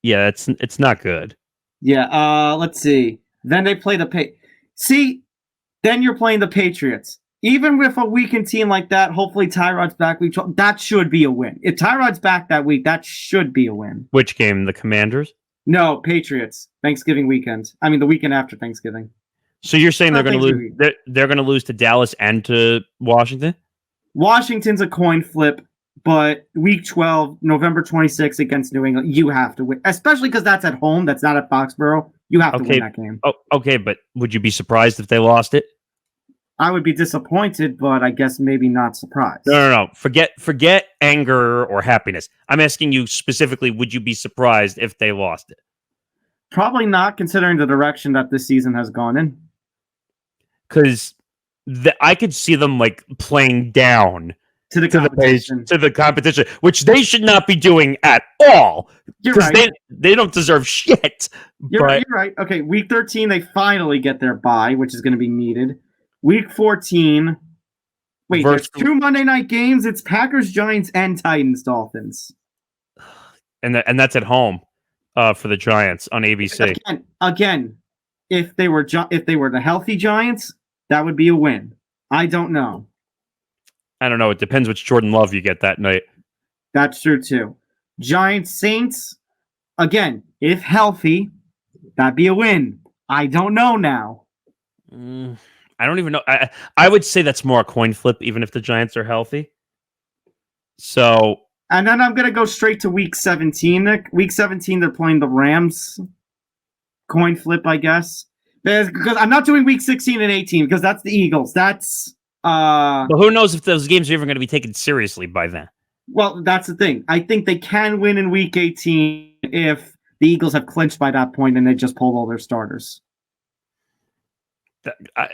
it's not good. Yeah, let's see. Then they play the then you're playing the Patriots. Even with a weakened team like that, hopefully Tyrod's back week 12. That should be a win. If Tyrod's back that week, that should be a win. Which game? The Commanders? No, Patriots. Thanksgiving weekend. I mean, the weekend after Thanksgiving. So you're saying they're going to lose? They're going to lose to Dallas and to Washington? Washington's a coin flip, but week 12, November 26th against New England, you have to win. Especially because that's at home. That's not at Foxborough. You have to win that game. Oh, okay, but would you be surprised if they lost it? I would be disappointed, but I guess maybe not surprised. No. Forget anger or happiness. I'm asking you specifically, would you be surprised if they lost it? Probably not, considering the direction that this season has gone in. Because I could see them like playing down to the competition, which they should not be doing at all. You're right. They don't deserve shit. You're right. Okay, week 13, they finally get their bye, which is going to be needed. Week 14, there's 2 Monday night games. It's Packers, Giants, and Titans, Dolphins. And that's at home for the Giants on ABC. Again, if they were the healthy Giants, that would be a win. I don't know. I don't know. It depends which Jordan Love you get that night. That's true, too. Giants, Saints, again, if healthy, that'd be a win. I don't know now. I don't even know. I would say that's more a coin flip, even if the Giants are healthy. So, and then I'm going to go straight to week 17, Nick. Week 17, they're playing the Rams. Coin flip, I guess. Because I'm not doing week 16 and 18, because that's the Eagles. That's... But who knows if those games are even going to be taken seriously by then? Well, that's the thing. I think they can win in week 18 if the Eagles have clinched by that point and they just pulled all their starters.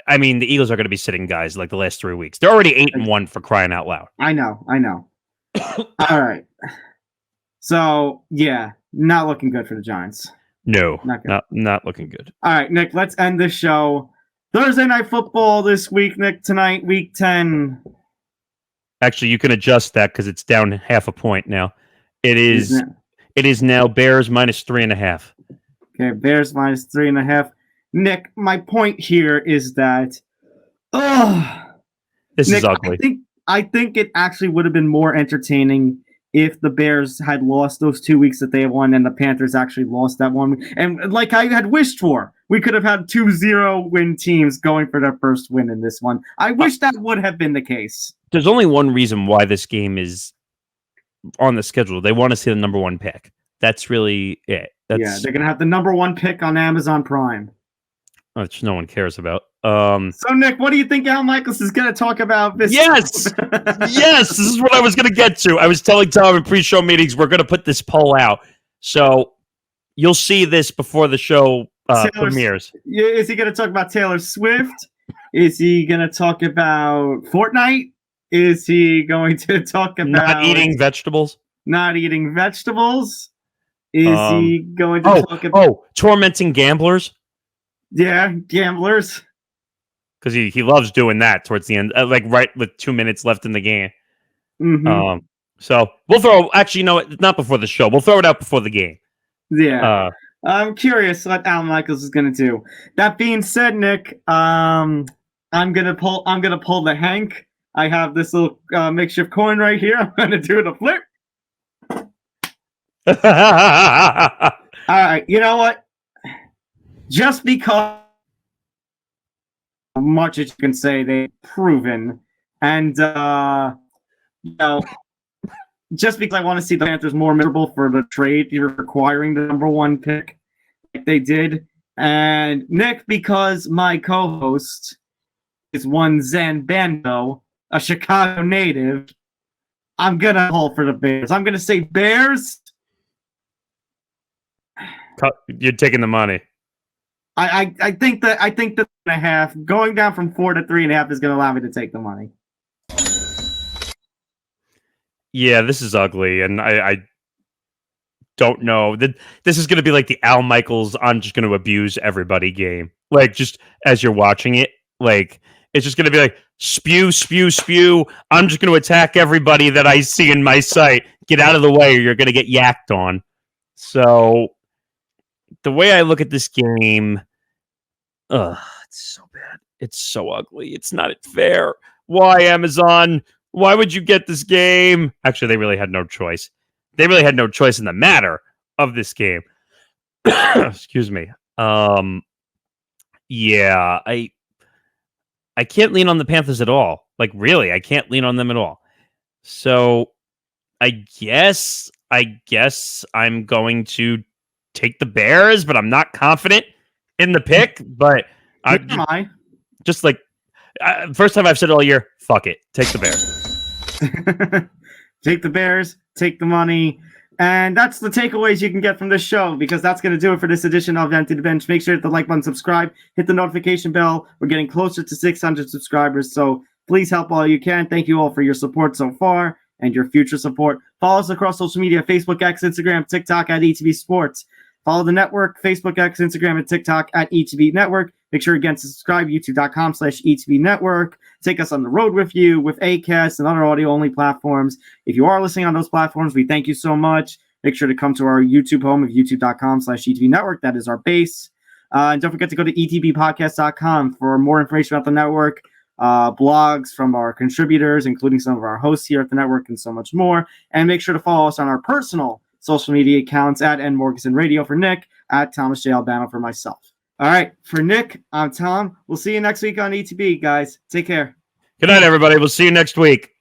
I mean, the Eagles are going to be sitting guys like the last 3 weeks. They're already 8-1 for crying out loud. I know. All right. So, yeah, not looking good for the Giants. No, not looking good. All right, Nick, let's end this show. Thursday Night Football this week, Nick, tonight, week 10. Actually, you can adjust that because it's down half a point now. It is now Bears -3.5. Okay, Bears -3.5. Nick, my point here is that this is ugly. I think it actually would have been more entertaining if the Bears had lost those 2 weeks that they won and the Panthers actually lost that one. And like I had wished for, we could have had 2 0-win teams going for their first win in this one. I wish that would have been the case. There's only one reason why this game is on the schedule. They want to see the number 1 pick. That's really it. They're going to have the number 1 pick on Amazon Prime. Which no one cares about. So, Nick, what do you think Al Michaels is going to talk about this? Yes! Yes! This is what I was going to get to. I was telling Tom in pre-show meetings, we're going to put this poll out. So, you'll see this before the show premieres. Is he going to talk about Taylor Swift? Is he going to talk about Fortnite? Is he going to talk about not eating vegetables? Not eating vegetables? Is he going to talk about tormenting gamblers? Yeah, gamblers. Because he loves doing that towards the end, like right with 2 minutes left in the game. Mm-hmm. So we'll throw. Actually, no, not before the show. We'll throw it out before the game. Yeah. I'm curious what Al Michaels is going to do. That being said, Nick, I'm gonna pull the Hank. I have this little makeshift coin right here. I'm gonna do the flip. All right. You know what? Just because much as you can say they've proven, and just because I want to see the Panthers more miserable for the trade, you're requiring the number 1 pick like they did. And Nick, because my co-host is one Zen Bando, a Chicago native, I'm gonna call for the Bears. I'm gonna say Bears. You're taking the money. I think that 3.5 going down from 4 to 3.5 is gonna allow me to take the money. Yeah, this is ugly, and I don't know. This is going to be like the Al Michaels, I'm just going to abuse everybody game. Like, just as you're watching it, like, it's just going to be like, spew, spew, spew. I'm just going to attack everybody that I see in my sight. Get out of the way or you're going to get yacked on. So, the way I look at this game, it's so bad. It's so ugly. It's not fair. Why, Amazon? Why would you get this game? Actually, they really had no choice. They really had no choice in the matter of this game. Excuse me. Yeah, I can't lean on the Panthers at all. Like, really, I can't lean on them at all. So, I guess I'm going to take the Bears, but I'm not confident in the pick. But just like first time I've said it all year, fuck it, take the Bears. Take the Bears, take the money. And that's the takeaways you can get from this show, because that's going to do it for this edition of Empty the Bench. Make sure to hit the like button, subscribe, hit the notification bell. We're getting closer to 600 subscribers, so please help all you can. Thank you all for your support so far and your future support. Follow us across social media, Facebook, X, Instagram, TikTok at ETB Sports. Follow the network, Facebook, X, Instagram, and TikTok at ETB Network. Make sure again to subscribe, youtube.com/ETB Network. Take us on the road with you with Acast and other audio-only platforms. If you are listening on those platforms, we thank you so much. Make sure to come to our YouTube home of youtube.com/ETB Network. That is our base. And don't forget to go to etbpodcast.com for more information about the network, blogs from our contributors, including some of our hosts here at the network, and so much more. And make sure to follow us on our personal social media accounts at Morgasen Radio for Nick, at Thomas J. Albano for myself. All right, for Nick, I'm Tom. We'll see you next week on ETB, guys. Take care. Good night, everybody. We'll see you next week.